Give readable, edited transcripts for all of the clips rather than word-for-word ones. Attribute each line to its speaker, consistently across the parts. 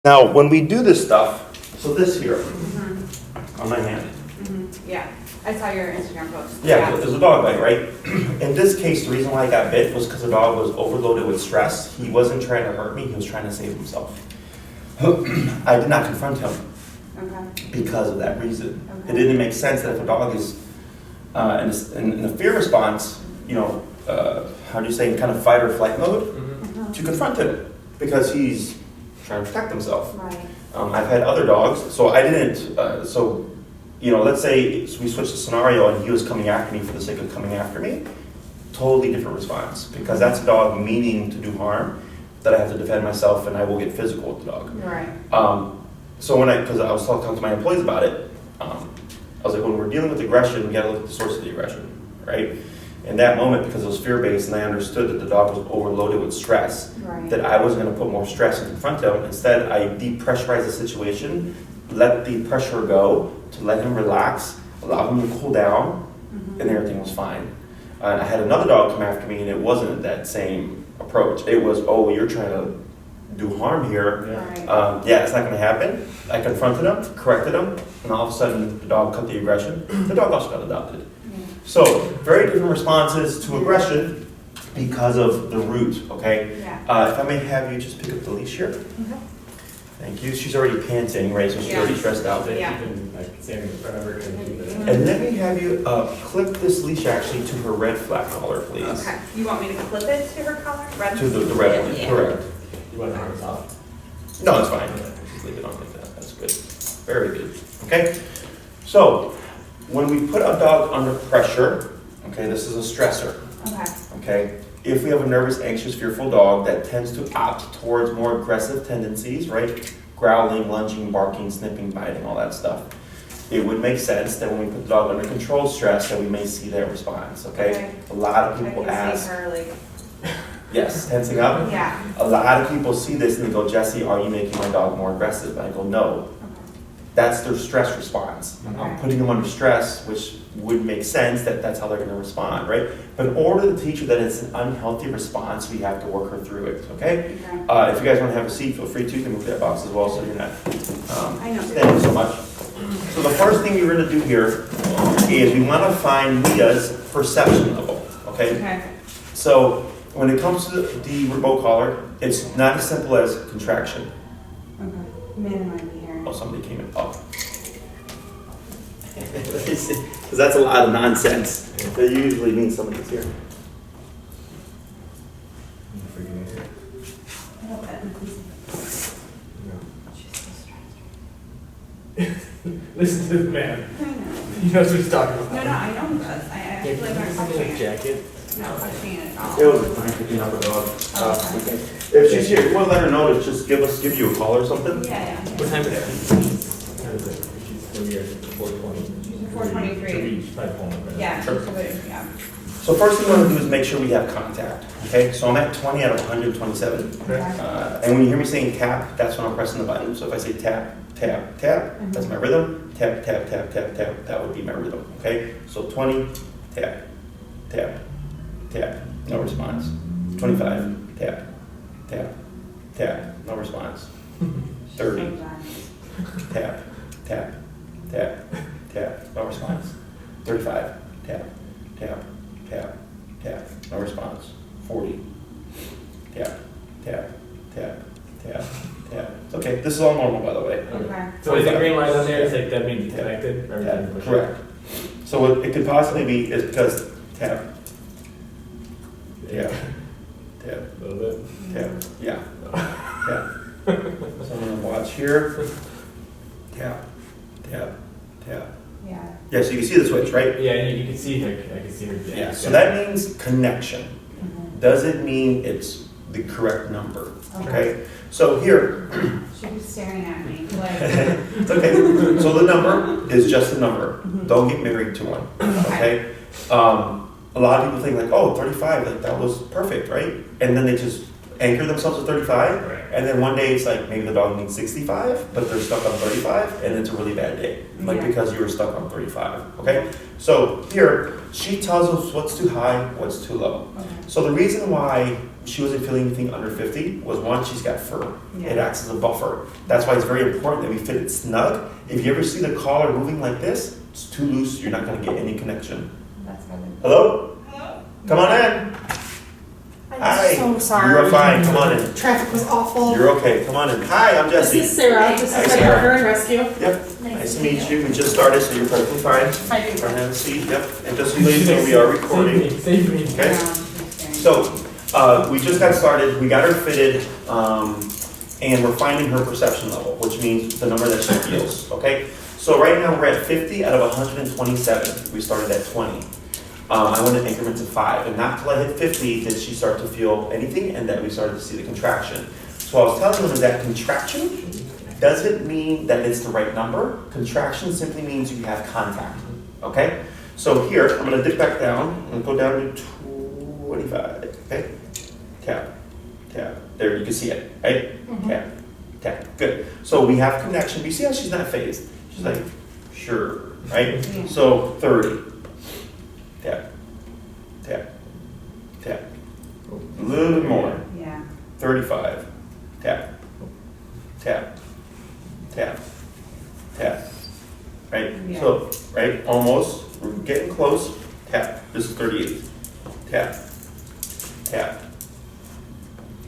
Speaker 1: Now, when we do this stuff, so this here, on my hand.
Speaker 2: Yeah, I saw your Instagram post.
Speaker 1: Yeah, there's a dog bite, right? In this case, the reason why I got bit was because the dog was overloaded with stress. He wasn't trying to hurt me, he was trying to save himself. I did not confront him because of that reason. It didn't make sense that if a dog is in a fear response, you know, how do you say, in kind of fight or flight mode, to confront him because he's trying to protect himself.
Speaker 2: Right.
Speaker 1: I've had other dogs, so I didn't, you know, let's say we switched the scenario and he was coming after me for the sake of coming after me, totally different response, because that's a dog meaning to do harm, that I have to defend myself and I will get physical with the dog.
Speaker 2: Right.
Speaker 1: So because I was talking to my employees about it, I was like, when we're dealing with aggression, we gotta look at the source of the aggression, right? In that moment, because it was fear-based and I understood that the dog was overloaded with stress, that I wasn't gonna put more stress and confront him. Instead, I depressurized the situation, let the pressure go, to let him relax, allow him to cool down, and everything was fine. And I had another dog come after me and it wasn't that same approach. It was, oh, you're trying to do harm here. Yeah, it's not gonna happen. I confronted him, corrected him, and all of a sudden the dog cut the aggression. The dog also got adopted. So, very different responses to aggression because of the root, okay? If I may have you just pick up the leash here. Thank you. She's already panting, right? So she's already stressed out. And let me have you clip this leash actually to her red flat collar, please.
Speaker 2: Okay. You want me to clip it to her collar? Red?
Speaker 1: To the red one, correct.
Speaker 3: You want to hang it off?
Speaker 1: No, it's fine. Just leave it on like that. That's good. Very good. Okay? So, when we put a dog under pressure, okay, this is a stressor. Okay? If we have a nervous, anxious, fearful dog that tends to opt towards more aggressive tendencies, right? Growling, lunging, barking, snipping, biting, all that stuff. It would make sense that when we put the dog under controlled stress that we may see that response, okay? A lot of people ask.
Speaker 2: I can see her, like...
Speaker 1: Yes, tensing up?
Speaker 2: Yeah.
Speaker 1: A lot of people see this and they go, Jesse, are you making my dog more aggressive? And I go, no. That's their stress response. I'm putting them under stress, which would make sense that that's how they're going to respond, right? But in order to teach her that it's an unhealthy response, we have to work her through it, okay? If you guys want to have a seat, feel free to. You can move that box as well so you're not standing so much. So the first thing we're going to do here is we want to find Mia's perception level, okay? So when it comes to the remote collar, it's not as simple as contraction. Oh, somebody came in. Oh. Because that's a lot of nonsense. That usually means somebody's here.
Speaker 3: Listen to the man.
Speaker 2: I know.
Speaker 3: He knows what he's talking about.
Speaker 2: No, I know he does. I actually like touching it.
Speaker 3: Jacket.
Speaker 2: No, touching it at all.
Speaker 1: It was fine picking up a dog. If she's here, you want to let her know to just give you a call or something?
Speaker 2: Yeah.
Speaker 3: What time is it? She's here at 4:20.
Speaker 2: She's 4:23. Yeah,
Speaker 1: Sure.
Speaker 2: yeah.
Speaker 1: So first thing we want to do is make sure we have contact. Okay, so I'm at 20 out of 127. And when you hear me saying tap, that's when I'm pressing the button. So if I say tap, tap, tap, that's my rhythm. Tap, tap, tap, tap, tap, that would be my rhythm. Okay, so 20, tap, tap, tap, no response. 25, tap, tap, tap, no response. 30, tap, tap, tap, tap, no response. 35, tap, tap, tap, tap, no response. 40, tap, tap, tap, tap, tap. It's okay, this is all normal, by the way.
Speaker 3: So is the green light on there? Is like that means it's connected?
Speaker 1: Tap, correct. So what it could possibly be is because tap, tap, tap,
Speaker 3: A little bit.
Speaker 1: tap, yeah, tap. So I'm gonna watch here. Tap, tap, tap.
Speaker 2: Yeah.
Speaker 1: Yeah, so you can see the switch, right?
Speaker 3: Yeah, and you can see her. I can see her.
Speaker 1: Yeah, so that means connection. Doesn't mean it's the correct number, okay? So here.
Speaker 2: She'd be staring at me like...
Speaker 1: It's okay. So the number is just a number. Don't get married to one, okay? A lot of people think like, oh, 35, like that was perfect, right? And then they just anchor themselves at 35,
Speaker 3: Right.
Speaker 1: and then one day it's like maybe the dog needs 65, but they're stuck on 35, and it's a really bad day, like
Speaker 2: Yeah.
Speaker 1: because you were stuck on 35, okay? So here, she tells us what's too high, what's too low.
Speaker 2: Okay.
Speaker 1: So the reason why she wasn't feeling anything under 50 was one, she's got fur.
Speaker 2: Yeah.
Speaker 1: It acts as a buffer. That's why it's very important that we fit it snug. If you ever see the collar moving like this, it's too loose, you're not gonna get any connection.
Speaker 2: That's good.
Speaker 1: Hello? Come on in. Hi.
Speaker 4: I'm so sorry.
Speaker 1: You are fine, come on in.
Speaker 4: Traffic was awful.
Speaker 1: You're okay, come on in. Hi, I'm
Speaker 4: This
Speaker 1: Jesse.
Speaker 4: is Sarah. This
Speaker 1: Hi,
Speaker 4: is my
Speaker 1: Sarah.
Speaker 4: partner in rescue.
Speaker 1: Yep, nice to meet you. We just started, so you're perfectly fine.
Speaker 4: Hi,
Speaker 1: Go ahead and seat, yep. And just so you know, we are recording.
Speaker 3: Save me.
Speaker 1: Okay.
Speaker 2: She's
Speaker 1: So, we just got started, we got her fitted, and we're finding her perception level, which means the number that she feels, okay? So right now, we're at 50 out of 127. We started at 20. I went in increments of 5, and not till I hit 50 did she start to feel anything, and that we started to see the contraction. So I was telling them that contraction doesn't mean that it's the right number. Contraction simply means you have contact, okay? So here, I'm gonna dip back down, and go down to 25, okay? Tap, tap, there, you can see it, right? Tap, tap, good. So we have connection, but you see how she's not phased? She's like, sure, right?
Speaker 2: Yeah.
Speaker 1: So 30, tap, tap, tap. A little bit more,
Speaker 2: Yeah.
Speaker 1: 35, tap, tap, tap, tap, right?
Speaker 2: Yeah.
Speaker 1: So, right, almost, we're getting close, tap, this is 38, tap, tap,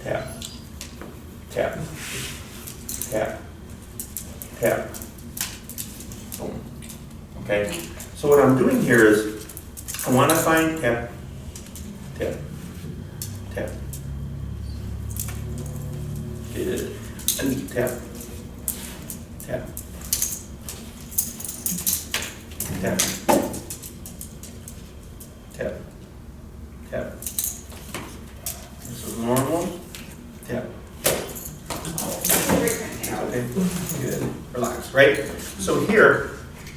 Speaker 1: tap, tap, tap, tap, boom, okay? So what I'm doing here is, I wanna find tap, tap, tap, good, and tap, tap, tap, tap, tap. This is normal, tap. Okay, good, relax, right? So here,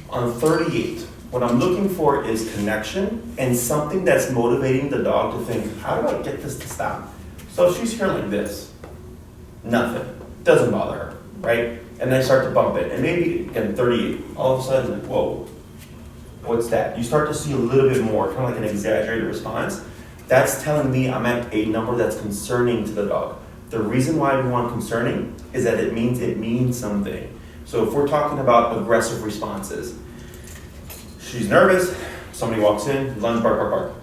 Speaker 1: on 38, what I'm looking for is connection and something that's motivating the dog to think, how do I get this to stop? So she's here like this, nothing, doesn't bother her, right? And then I start to bump it, and maybe, again, 38, all of a sudden, like, whoa, what's that? You start to see a little bit more, kind of like an exaggerated response. That's telling me I'm at a number that's concerning to the dog. The reason why we want concerning is that it means something. So if we're talking about aggressive responses, she's nervous, somebody walks in, lunge, bark, bark, bark.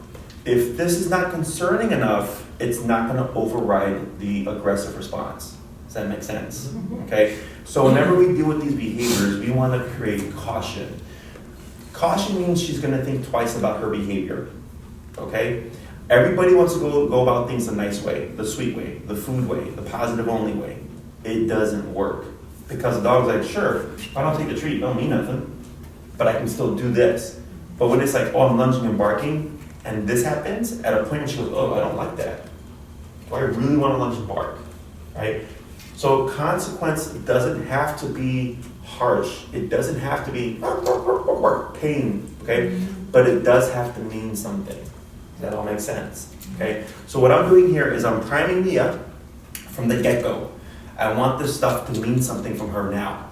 Speaker 1: If this is not concerning enough, it's not gonna override the aggressive response. Does that make sense? Okay, so whenever we deal with these behaviors, we wanna create caution. Caution means she's gonna think twice about her behavior, okay? Everybody wants to go about things the nice way, the sweet way, the food way, the positive only way. It doesn't work. Because the dog's like, sure, if I don't take the treat, it don't mean nothing, but I can still do this. But when it's like, oh, I'm lunging and barking, and this happens, at a point when she goes, oh, I don't like that. Do I really want to lunge and bark, right? So consequence doesn't have to be harsh. It doesn't have to be pain, okay? But it does have to mean something. Does that all make sense? Okay? So what I'm doing here is I'm priming Mia from the get-go. I want this stuff to mean something from her now.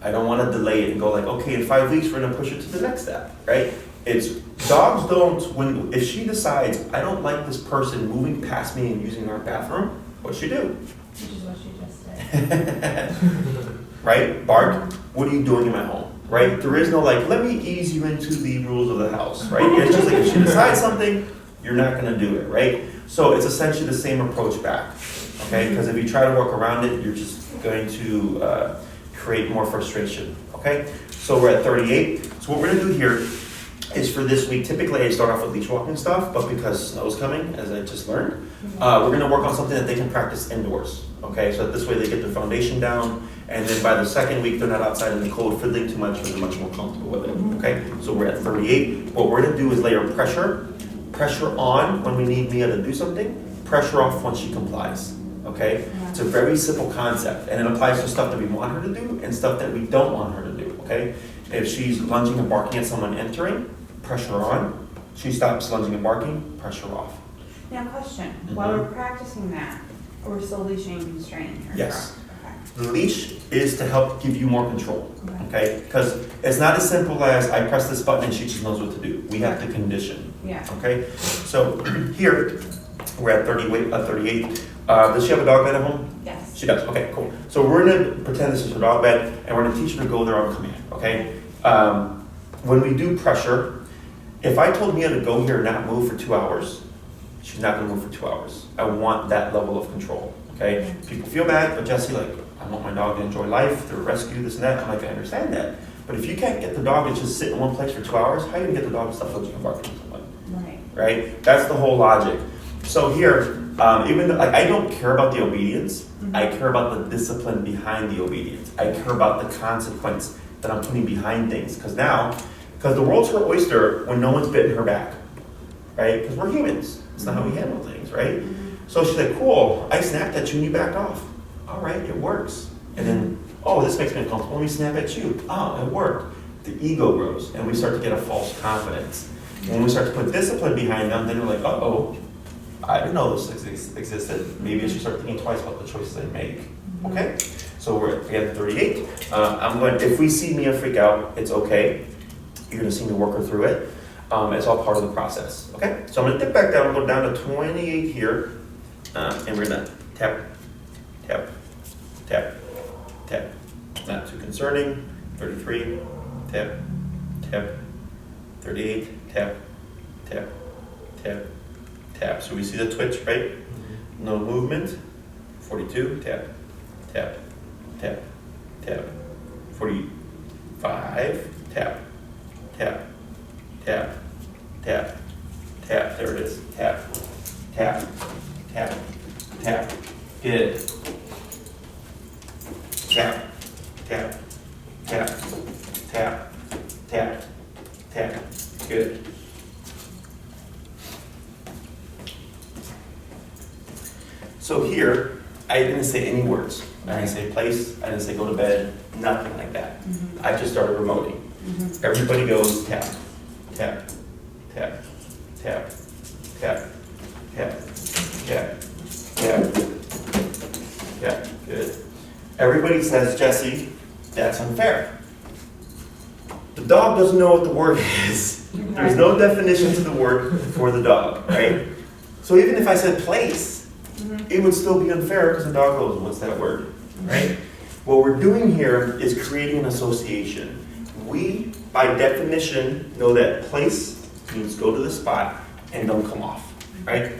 Speaker 1: I don't want to delay it and go like, okay, in 5 weeks we're gonna push it to the next step, right? It's, dogs don't, if she decides, I don't like this person moving past me and using our bathroom, what she do?
Speaker 2: Which is what she just said.
Speaker 1: Right? Bark, what are you doing in my home? Right? There is no like, let me ease you into the rules of the house, right? It's just like if she decides something, you're not gonna do it, right? So it's essentially the same approach back, okay? Because if you try to work around it, you're just going to create more frustration, okay? So we're at 38. So what we're gonna do here is for this week, typically I start off with leash walking stuff, but because snow's coming, as I just learned, we're gonna work on something that they can practice indoors, okay? So that this way they get the foundation down, and then by the second week, they're not outside in the cold fiddling too much, and they're much more comfortable with it, okay? So we're at 38. What we're gonna do is layer pressure on when we need Mia to do something, pressure off when she complies, okay? It's a very simple concept, and it applies to stuff that we want her to do and stuff that we don't want her to do, okay? If she's lunging and barking at someone entering, pressure on. She stops lunging and barking, pressure off.
Speaker 2: Now, question, while we're practicing that, We're still leashing and constraining her.
Speaker 1: Yes.
Speaker 2: correct?
Speaker 1: The leash is to help give you more control,
Speaker 2: Okay.
Speaker 1: okay? Because it's not as simple as I press this button and she just knows what to do. We have to condition,
Speaker 2: Yeah.
Speaker 1: okay? So here, we're at 38. Does she have a dog bed at home?
Speaker 2: Yes.
Speaker 1: She does, okay, cool. So we're gonna pretend this is her dog bed, and we're gonna teach her to go there on command, okay? When we do pressure, if I told Mia to go here and not move for 2 hours, she's not gonna move for 2 hours. I want that level of control, okay? People feel bad, but Jesse, like, I want my dog to enjoy life, to rescue, this and that. I'm like, I understand that. But if you can't get the dog to just sit in one place for 2 hours, how are you gonna get the dog to stop looking and barking at someone?
Speaker 2: Right.
Speaker 1: Right? That's the whole logic. So here, even though, like, I don't care about the obedience, I care about the discipline behind the obedience. I care about the consequence that I'm putting behind things. Because the world's her oyster when no one's bitten her back, right? Because we're humans. It's not how we handle things, right? So she's like, cool, I snapped at you and you backed off. All right, it works. And then, oh, this makes me uncomfortable. Let me snap at you. Oh, it worked. The ego grows, and we start to get a false confidence. And when we start to put discipline behind them, then we're like, uh-oh, I didn't know this existed. Maybe I should start thinking twice about the choices I make. Okay? So we're at 38. If we see Mia freak out, it's okay. You're gonna see me work her through it. It's all part of the process. Okay? So I'm gonna dip back down, go down to 28 here, and we're gonna tap, tap, tap, tap. Not too concerning. 33, tap, tap, 38, tap, tap, tap, tap. So we see the twitch, right? No movement. 42, tap, tap, tap, tap. 45, tap, tap, tap, tap, tap. There it is. Tap, tap, tap, tap. Good. Tap, tap, tap, tap, tap, tap. Good. So here, I didn't say any words. I didn't say place, I didn't say go to bed, nothing like that. I just started remoting. Everybody goes tap, tap, tap, tap, tap, tap, tap, tap, tap. Good. Everybody says, Jesse, that's unfair. The dog doesn't know what the word is. There's no definition to the word for the dog, right? So even if I said place, it would still be unfair because the dog goes, what's that word, right? What we're doing here is creating an association. We, by definition, know that place means go to the spot and don't come off, right?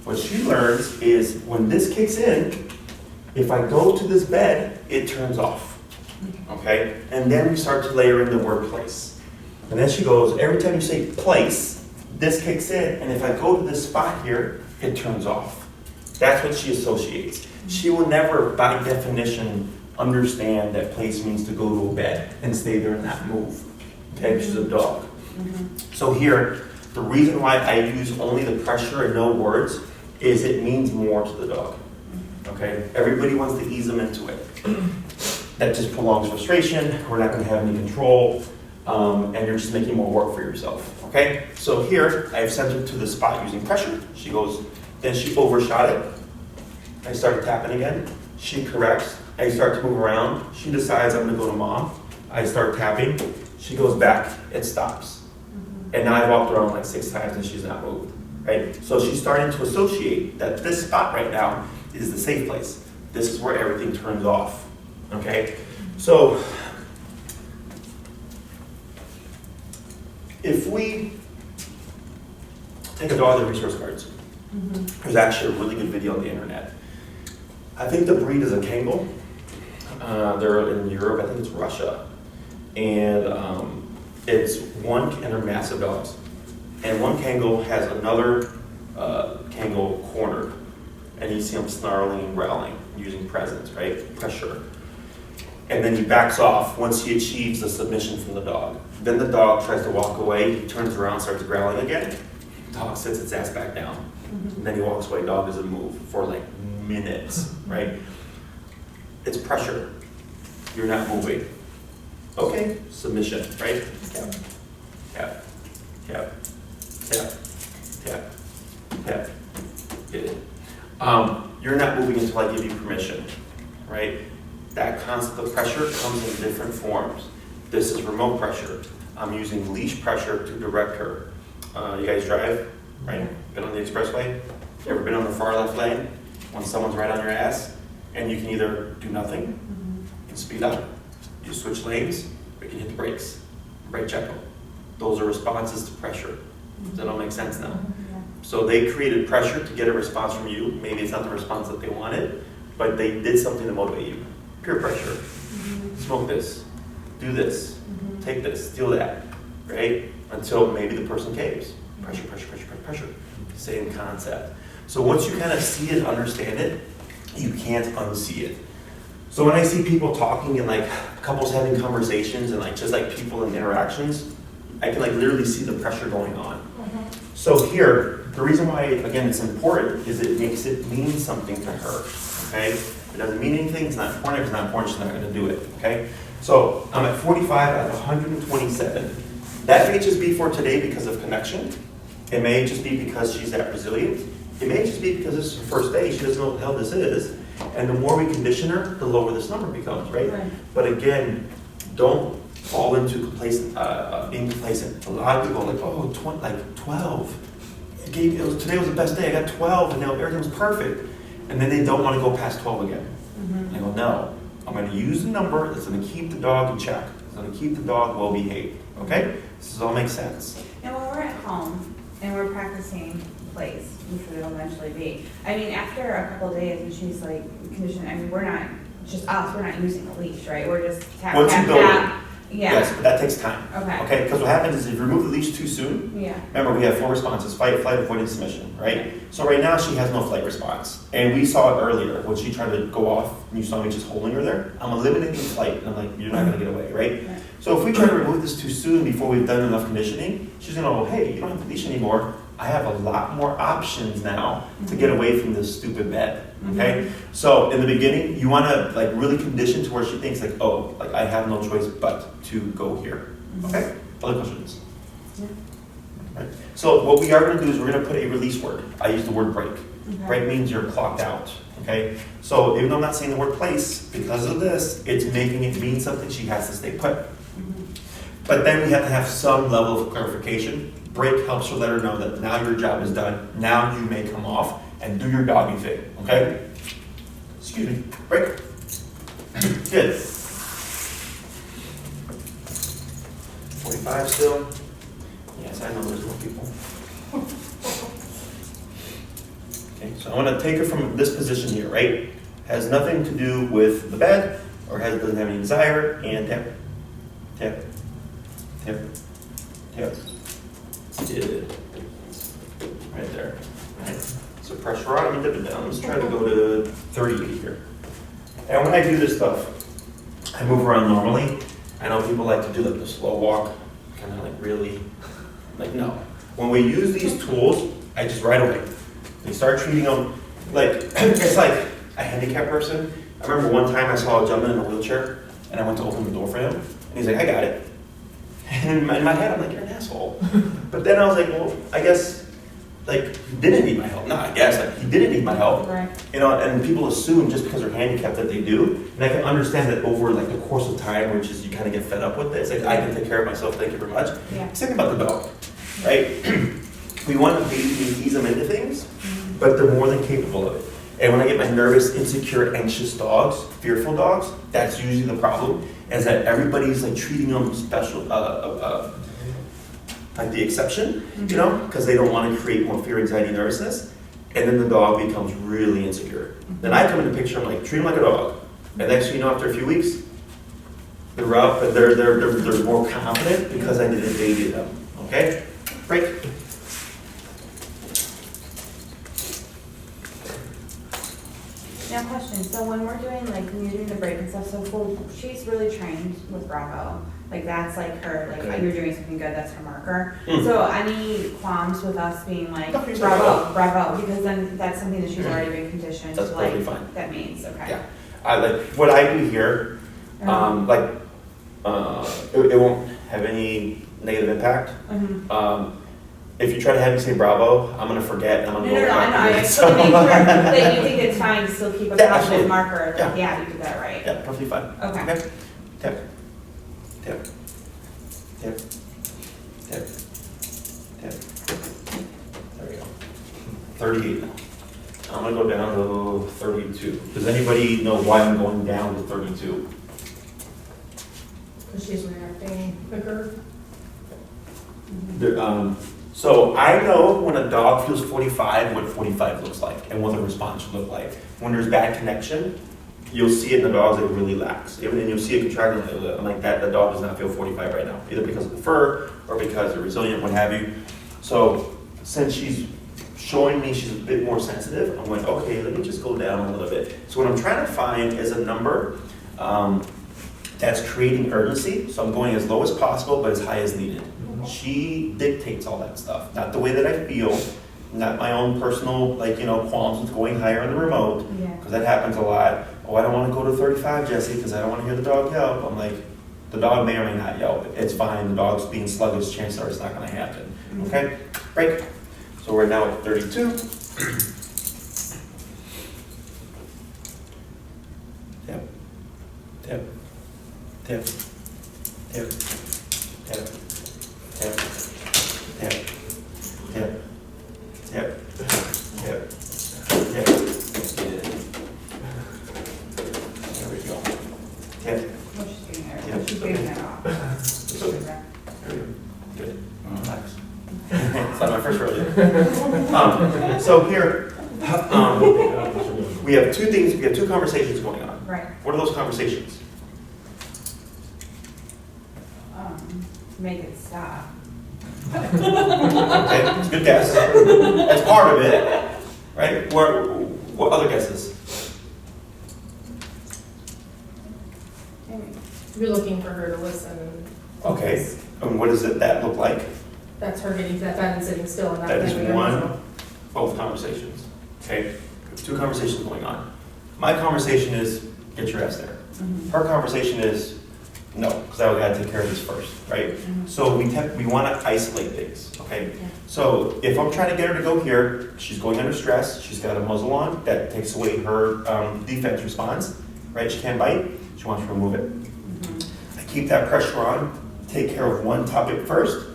Speaker 1: What she learns is when this kicks in, if I go to this bed, it turns off, okay? And then we start to layer in the word place. And then she goes, every time you say place, this kicks in, and if I go to this spot here, it turns off. That's what she associates. She will never, by definition, understand that place means to go to a bed and stay there and not move. Okay, she's a dog. So here, the reason why I use only the pressure and no words is it means more to the dog. Okay, everybody wants to ease them into it. That just prolongs frustration. We're not going to have any control, and you're just making more work for yourself. Okay, so here I've sent her to the spot using pressure. She goes. Then she overshot it. I started tapping again. She corrects. I start to move around. She decides I'm gonna go to mom. I start tapping. She goes back. It stops. And now I've walked around like 6 times and she's not moved, right? So she's starting to associate that this spot right now is the safe place. This is where everything turns off, okay? So if we take a dog that resource cards, there's actually a really good video on the internet. I think the breed is a Kangal. They're in Europe, I think it's Russia. And and they're massive dogs. And one Kangal has another Kangal cornered. And you see him snarling and growling, using presence, right? Pressure. And then he backs off once he achieves the submission from the dog. Then the dog tries to walk away, he turns around, starts growling again. Dog sits its ass back down. And then he walks away, dog doesn't move for like minutes, right? It's pressure. You're not moving. Okay, submission, right? Tap, tap, tap, tap, tap, tap. Get it. You're not moving until I give you permission, right? That concept of pressure comes in different forms. This is remote pressure. I'm using leash pressure to direct her. You guys drive, right? Been on the expressway? You ever been on the far left lane when someone's right on your ass? And you can either do nothing and speed up, you switch lanes, or you can hit the brakes, brake check them. Those are responses to pressure. Does that all make sense now? So they created pressure to get a response from you. Maybe it's not the response that they wanted, but they did something to motivate you. Peer pressure. Smoke this, do this, take this, steal that, right? Until maybe the person caves. Pressure, pressure, pressure, pressure, pressure. Same concept. So once you kind of see it, understand it, you can't unsee it. So when I see people talking and like couples having conversations and like just like people in interactions, I can like literally see the pressure going on. So here, the reason why, again, it's important is it makes it mean something to her, okay? If it doesn't mean anything, it's not important. If it's not important, she's not gonna do it, okay? So I'm at 45 out of 127. That may just be for today because of connection. It may just be because she's that resilient. It may just be because this is her first day, she doesn't know what the hell this is. And the more we condition her, the lower this number becomes, right? But again, don't fall into being complacent. A lot of people are like, oh, 12. Today was the best day, I got 12, and now everything was perfect. And then they don't want to go past 12 again. And I go, no, I'm going to use the number that's going to keep the dog in check. It's going to keep the dog well behaved, okay? This all makes sense.
Speaker 2: And when we're at home and we're practicing plays, which will eventually be, I mean, after a couple of days and she's like conditioned, I mean, we're not, just us, we're not using a leash, right? We're just tap,
Speaker 1: Once
Speaker 2: tap,
Speaker 1: you build
Speaker 2: tap. Yeah.
Speaker 1: Yes, but that takes time.
Speaker 2: Okay.
Speaker 1: Because what happens is if you remove the leash too soon, remember we have 4 responses: fight, flight, avoidance, submission, right? So right now she has no flight response. And we saw it earlier when she tried to go off and you saw me just holding her there. I'm eliminating flight and I'm like, you're not gonna get away, right? So if we try to remove this too soon before we've done enough conditioning, she's gonna go, hey, you don't have the leash anymore. I have a lot more options now to get away from this stupid bed, okay? So in the beginning, you wanna like really condition to where she thinks like, oh, like I have no choice but to go here, okay? Other questions? Right. So what we are gonna do is we're gonna put a release word. I use the word break. Break means you're clocked out, okay? So even though I'm not saying the word place, because of this, it's making it mean something, she has to stay put. But then we have to have some level of clarification. Break helps her let her know that now your job is done. Now you may come off and do your doggy thing, okay? Excuse me, break. Good. 45 still. Yes, I know there's more people. Okay, so I want to take her from this position here, right? Has nothing to do with the bed, or doesn't have any desire, and tap, tap, tap, tap. Good. Right there. Right. So pressure on, I'm gonna dip it down. Let's try to go to 38 here. And when I do this stuff, I move around normally. I know people like to do like the slow walk, kind of like really, like no. When we use these tools, I just right away, we start treating them like, it's like a handicapped person. I remember one time I saw a gentleman in a wheelchair and I went to open the door for him and he's like, I got it. And in my head, I'm like, you're an asshole. But then I was like, well, I guess, like, he didn't need my help. No, I guess, like, he didn't need my help.
Speaker 2: Right.
Speaker 1: You know, and people assume just because they're handicapped that they do. And I can understand that over, like, the course of time, which is you kind of get fed up with it. It's like, I can take care of myself, thank you very much.
Speaker 2: Yeah.
Speaker 1: Same about the dog, right? We want to ease them into things, but they're more than capable of it. And when I get my nervous, insecure, anxious dogs, fearful dogs, that's usually the problem, is that everybody's like treating them special, like the exception, you know, because they don't want to create more fear, anxiety, nervousness, and then the dog becomes really insecure. Then I come in the picture, I'm like, treat them like a dog, and next thing you know, after a few weeks, they're up and they're more confident because I didn't baby them. Okay, break.
Speaker 2: Now question, so when we're doing like, when you're doing the break and stuff, so she's really trained with Bravo, like that's like her, like you're doing something good, that's her marker. So any qualms with us being like, bravo, because then that's something that she's already been conditioned to like,
Speaker 1: totally fine.
Speaker 2: That means, okay.
Speaker 1: Yeah, like what I do here, it won't have any negative impact. if you try to have me say bravo, I'm gonna forget, and I'm
Speaker 2: No,
Speaker 1: gonna
Speaker 2: no,
Speaker 1: go
Speaker 2: no, I know, I
Speaker 1: back.
Speaker 2: just want to make sure that you think it's fine to still keep a
Speaker 1: Yeah,
Speaker 2: positive
Speaker 1: absolutely.
Speaker 2: marker,
Speaker 1: Yeah.
Speaker 2: like, yeah, you did that right.
Speaker 1: Yeah, perfectly fine.
Speaker 2: Okay.
Speaker 1: Tap, tap, tap, tap, tap. There we go. 38 now. I'm gonna go down to 32. Does anybody know why I'm going down to 32?
Speaker 4: Because she's reacting quicker.
Speaker 1: So I know when a dog feels 45, what 45 looks like and what the response should look like. When there's bad connection, you'll see it in the dogs that it really lacks. Even then you'll see it contracting like that, the dog does not feel 45 right now, either because of the fur or because they're resilient, what have you. So since she's showing me she's a bit more sensitive, I'm going, okay, let me just go down a little bit. So what I'm trying to find is a number that's creating urgency. So I'm going as low as possible, but as high as needed. She dictates all that stuff, not the way that I feel, not my own personal, qualms with going higher on the remote,
Speaker 2: Yeah.
Speaker 1: because that happens a lot. Oh, I don't want to go to 35, Jesse, because I don't want to hear the dog yelp. I'm like, the dog may or may not yelp. It's fine. The dog's being sluggish. Chances are it's not going to happen. Okay? Break. So we're now at 32. Tap. Tap. Tap. Tap. Tap. Tap. Tap. Tap. Tap. Tap. Tap. There we go. Tap.
Speaker 2: What she's doing there,
Speaker 1: Yeah.
Speaker 2: she's getting that off.
Speaker 1: It's okay. There we go. Good. Relax. It's not my first rodeo. So here, we have two things, we have two conversations going on.
Speaker 2: Right.
Speaker 1: What are those conversations?
Speaker 2: Make it stop.
Speaker 1: Okay, it's a good guess. That's part of it, right? What other guesses?
Speaker 4: You're looking for her to listen.
Speaker 1: Okay, and what does that look like?
Speaker 4: That's her getting to that bed and sitting still and not
Speaker 1: That is
Speaker 4: banging her
Speaker 1: one,
Speaker 4: muzzle.
Speaker 1: both conversations. Okay, two conversations going on. My conversation is, get your ass there. Her conversation is, no, because I gotta take care of this first, right? So we want to isolate things, okay?
Speaker 2: Yeah.
Speaker 1: So if I'm trying to get her to go here, she's going under stress, she's got a muzzle on, that takes away her defense response, right? She can't bite, she wants to remove it. I keep that pressure on, take care of one topic first,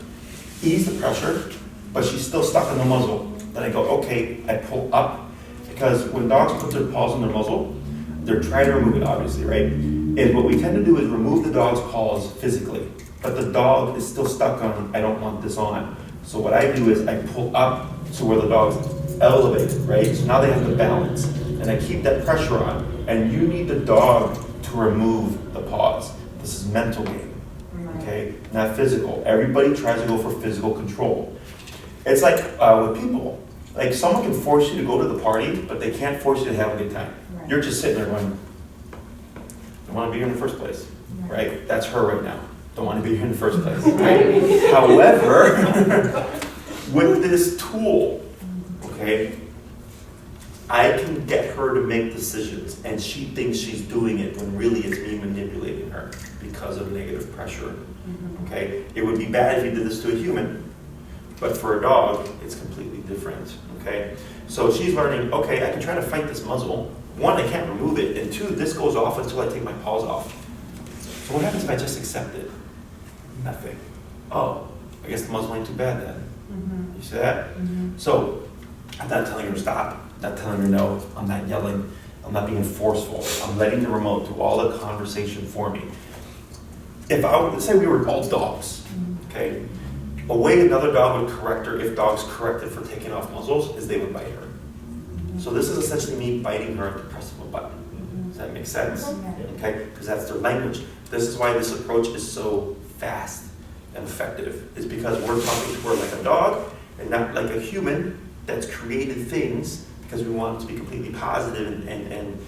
Speaker 1: ease the pressure, but she's still stuck in the muzzle. Then I go, okay, I pull up, because when dogs put their paws on their muzzle, they're trying to remove it, obviously, right? And what we tend to do is remove the dog's paws physically, but the dog is still stuck on, I don't want this on. So what I do is I pull up to where the dog's elevated, right? So now they have the balance, and I keep that pressure on. And you need the dog to remove the paws. This is mental game, okay? Not physical. Everybody tries to go for physical control. It's like with people. Like someone can force you to go to the party, but they can't force you to have a good time.
Speaker 2: Right.
Speaker 1: You're just sitting there going, I want to be here in the first place, right? That's her right now. Don't want to be here in the first place, right? However, with this tool, okay, I can get her to make decisions, and she thinks she's doing it when really it's me manipulating her because of negative pressure, okay? It would be bad if you did this to a human, but for a dog, it's completely different, okay? So she's learning, okay, I can try to fight this muzzle. One, I can't remove it, and two, this goes off until I take my paws off. So what happens if I just accept it? Nothing. Oh, I guess the muzzle ain't too bad then. You see that? So I'm not telling her to stop, not telling her no, I'm not yelling, I'm not being forceful. I'm letting the remote do all the conversation for me. If let's say we were all dogs, okay? A way another dog would correct her, if dogs corrected for taking off muzzles, is they would bite her. So this is essentially me biting her at the press of a button. Does that make sense? Okay, because that's their language. This is why this approach is so fast and effective. It's because we're talking to her like a dog and not like a human that's created things because we want them to be completely positive and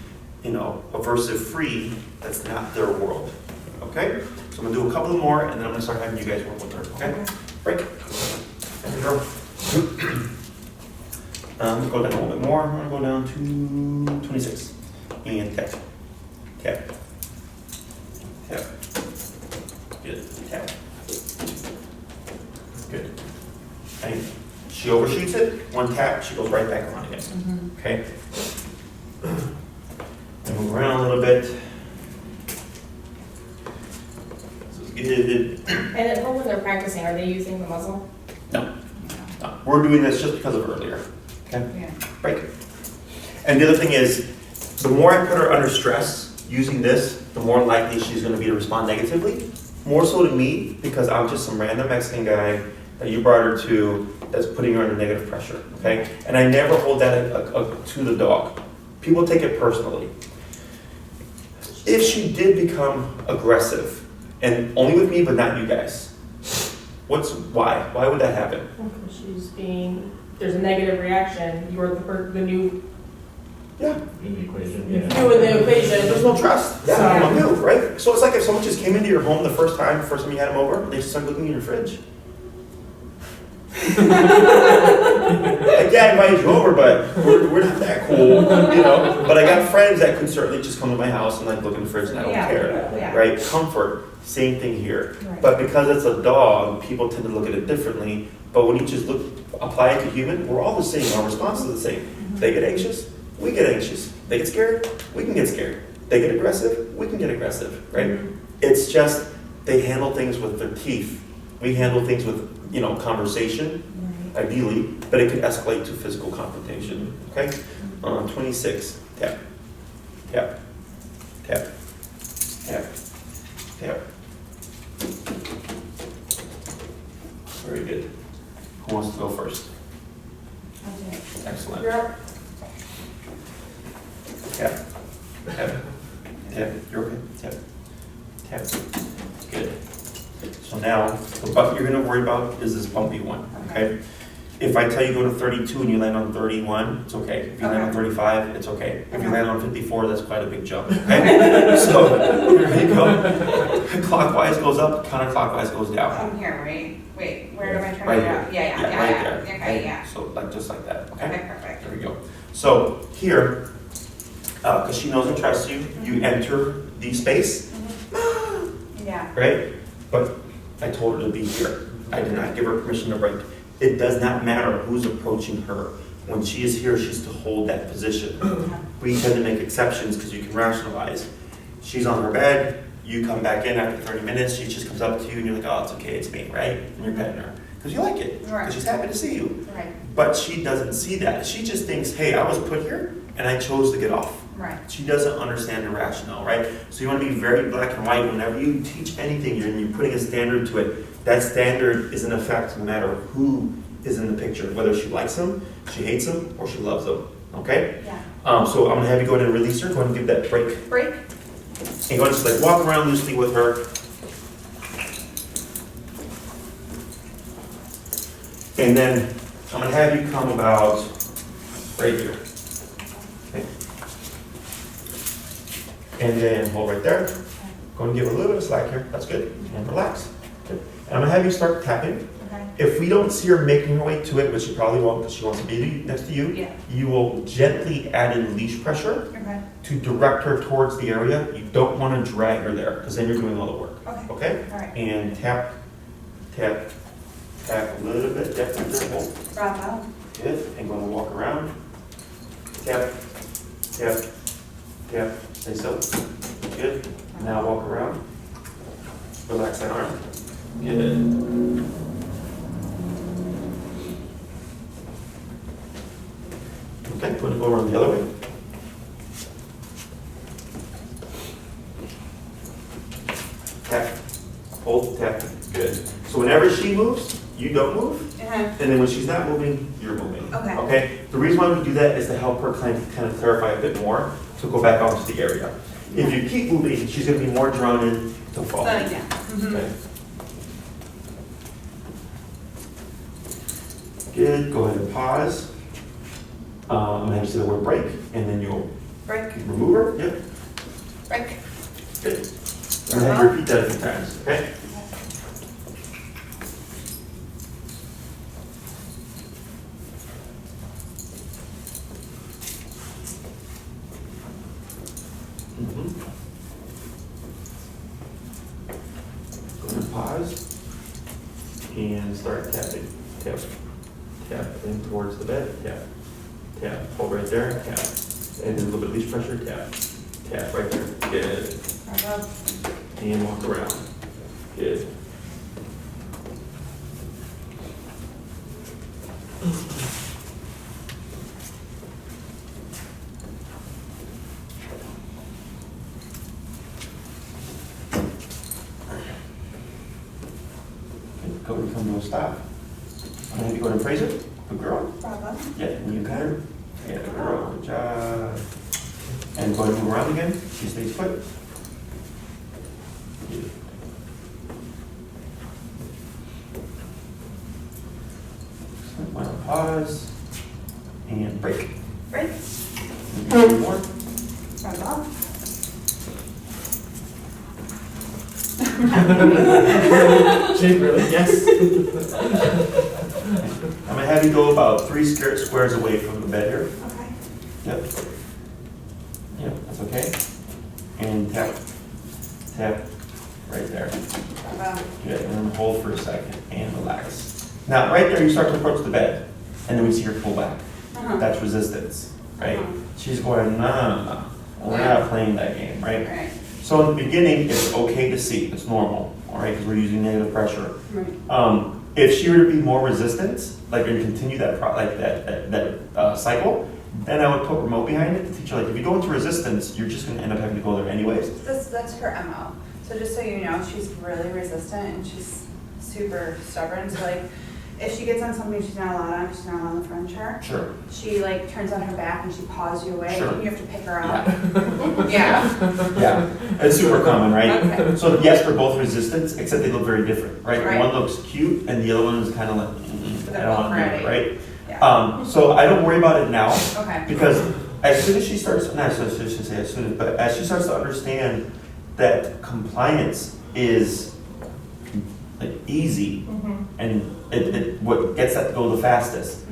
Speaker 1: aversive free. That's not their world. Okay? So I'm gonna do a couple more and then I'm gonna start having you guys work with her. Okay? Break. There we go. Go down a little bit more. I'm gonna go down to 26. And tap. Tap. Tap. Good. Tap. Good. Bang. She overshoots it, one tap, she goes right back on again, okay? And move around a little bit. This is good.
Speaker 4: And at home when they're practicing, are they using the muzzle?
Speaker 1: No, we're doing this just because of earlier, okay?
Speaker 2: Yeah.
Speaker 1: Break. And the other thing is, the more I put her under stress using this, the more likely she's gonna be to respond negatively. More so to me, because I'm just some random Mexican guy that you brought her to that's putting her under negative pressure, okay? And I never hold that to the dog. People take it personally. If she did become aggressive, and only with me but not you guys, why? Why would that happen?
Speaker 4: There's a negative reaction, you're the new,
Speaker 1: Yeah.
Speaker 3: In the equation,
Speaker 4: new
Speaker 3: yeah.
Speaker 4: in the equation.
Speaker 1: There's no trust. Yeah,
Speaker 4: Yeah.
Speaker 1: I'm new, right? So it's like if someone just came into your home the first time you had them over, they just started looking in your fridge. Like, yeah, I invited you over, but we're not that cool, you know? But I got friends that can certainly just come to my house and like look in the fridge and I don't care,
Speaker 2: Yeah.
Speaker 1: right? Comfort, same thing here.
Speaker 2: Right.
Speaker 1: But because it's a dog, people tend to look at it differently. But when you just apply it to human, we're all the same. Our response is the same. They get anxious, we get anxious. They get scared, we can get scared. They get aggressive, we can get aggressive, right? It's just they handle things with their teeth. We handle things with, conversation, ideally, but it could escalate to physical confrontation, okay? 26, tap, tap, tap, tap, tap. Very good. Who wants to go first?
Speaker 2: Okay.
Speaker 1: Excellent.
Speaker 4: You're up.
Speaker 1: Tap, tap, tap, you're okay, tap, tap, good. So now, the button you're gonna worry about is this bumpy one, okay? If I tell you go to 32 and you land on 31, it's okay. If you land on 35, it's okay. If you land on 54, that's quite a big jump, okay? So, here you go. Clockwise goes up, counterclockwise goes down.
Speaker 2: I'm here, right? Wait, where am I turning
Speaker 1: Right
Speaker 2: it out?
Speaker 1: here.
Speaker 2: Yeah,
Speaker 1: Right there.
Speaker 2: Okay, yeah.
Speaker 1: So, like, just like that, okay?
Speaker 2: Okay, perfect.
Speaker 1: There we go. So, here, because she knows and trusts you, you enter the space,
Speaker 2: Yeah.
Speaker 1: right? But I told her to be here. I did not give her permission to break. It does not matter who's approaching her. When she is here, she's to hold that position. We tend to make exceptions because you can rationalize. She's on her bed, you come back in after 30 minutes, she just comes up to you and you're like, oh, it's okay, it's me, right? And you're petting her. Because you like it.
Speaker 2: Right.
Speaker 1: Because she's happy to see you.
Speaker 2: Right,
Speaker 1: But she doesn't see that. She just thinks, hey, I was put here and I chose to get off.
Speaker 2: right.
Speaker 1: She doesn't understand the rationale, right? So you want to be very black and white. Whenever you teach anything, you're putting a standard to it. That standard is in effect no matter who is in the picture, whether she likes him, she hates him, or she loves him, okay?
Speaker 2: Yeah.
Speaker 1: So I'm going to have you go ahead and release her. Go ahead and give that break.
Speaker 2: Break?
Speaker 1: And go ahead and just like walk around loosely with her. And then I'm going to have you come about right here. Okay. And then hold right there. Go and give a little bit of slack here. That's good. And relax. Good. And I'm going to have you start tapping.
Speaker 2: Okay.
Speaker 1: If we don't see her making her way to it, which she probably won't because she wants to be next to you,
Speaker 2: Yeah.
Speaker 1: you will gently add in leash pressure
Speaker 2: Okay.
Speaker 1: to direct her towards the area. You don't want to drag her there because then you're doing all the work.
Speaker 2: Okay.
Speaker 1: Okay?
Speaker 2: All right.
Speaker 1: And tap, tap, tap a little bit. Yep, careful.
Speaker 2: Bravo.
Speaker 1: Good. And going to walk around. Tap, tap, tap. Stay still. Good. Now walk around. Relax that arm. Good. Okay, going to go around the other way. Tap, hold, tap, good. So whenever she moves, you don't move,
Speaker 2: Uh-huh.
Speaker 1: and then when she's not moving, you're moving.
Speaker 2: Okay.
Speaker 1: Okay? The reason why we do that is to help her kind of clarify a bit more, to go back onto the area. If you keep moving, she's gonna be more drawn in to fall.
Speaker 2: So, yeah.
Speaker 1: Okay. Good, go ahead and pause. I'm gonna have you say the word break, and then you'll
Speaker 2: Break,
Speaker 1: remove her, yep,
Speaker 2: break.
Speaker 1: good. I'm gonna have you repeat that a few times, okay? Mhm. Go ahead and pause, and start tapping, tap, tap, there, tap. And then a little bit of leash pressure, tap. Tap right there. Good.
Speaker 2: Bravo.
Speaker 1: And walk around. Good. Go and come to a stop. I'm going to go ahead and praise her. Good girl.
Speaker 2: Bravo.
Speaker 1: Yeah, and you pet her. Yeah, good girl. Good job. And go ahead and move around again. She stays put. Good. Excellent. One pause. And break.
Speaker 2: Break.
Speaker 1: And do two more.
Speaker 2: Bravo.
Speaker 3: Jake, really? Yes.
Speaker 1: I'm going to have you go about 3 squares away from the bed here.
Speaker 2: Okay.
Speaker 1: Yep. Yep, that's okay. And tap, tap, right there.
Speaker 2: Bravo.
Speaker 1: Good, and then hold for a second and relax. Now, right there, you start to approach the bed, and then we see her pull back.
Speaker 2: Uh-huh.
Speaker 1: That's resistance, right?
Speaker 2: Uh-huh.
Speaker 1: She's going, no. We're not playing that game, right?
Speaker 2: Right.
Speaker 1: So in the beginning, it's okay to see, it's normal, all right, because we're using negative pressure.
Speaker 2: Right.
Speaker 1: If she were to be more resistant, like and continue that cycle, then I would put remote behind it to teach her, like, if you go into resistance, you're just gonna end up having to go there anyways.
Speaker 2: That's her MO. So just so you know, she's really resistant and she's super stubborn. So like, if she gets on something she's not allowed on, she's not allowed in the furniture.
Speaker 1: Sure.
Speaker 2: She like turns on her back and she paws you away.
Speaker 1: Sure.
Speaker 2: And you have to pick her up. Yeah.
Speaker 1: Yeah, it's super common, right?
Speaker 2: Okay.
Speaker 1: So yes, they're both resistance, except they look very different, right?
Speaker 2: Right.
Speaker 1: One looks cute and the other one is kind of like, I don't want to do it, right?
Speaker 2: Yeah.
Speaker 1: So I don't worry about it now.
Speaker 2: Okay.
Speaker 1: Because as soon as she starts, not so I should say as soon as, but as she starts to understand that compliance is like easy and it what gets that to go the fastest,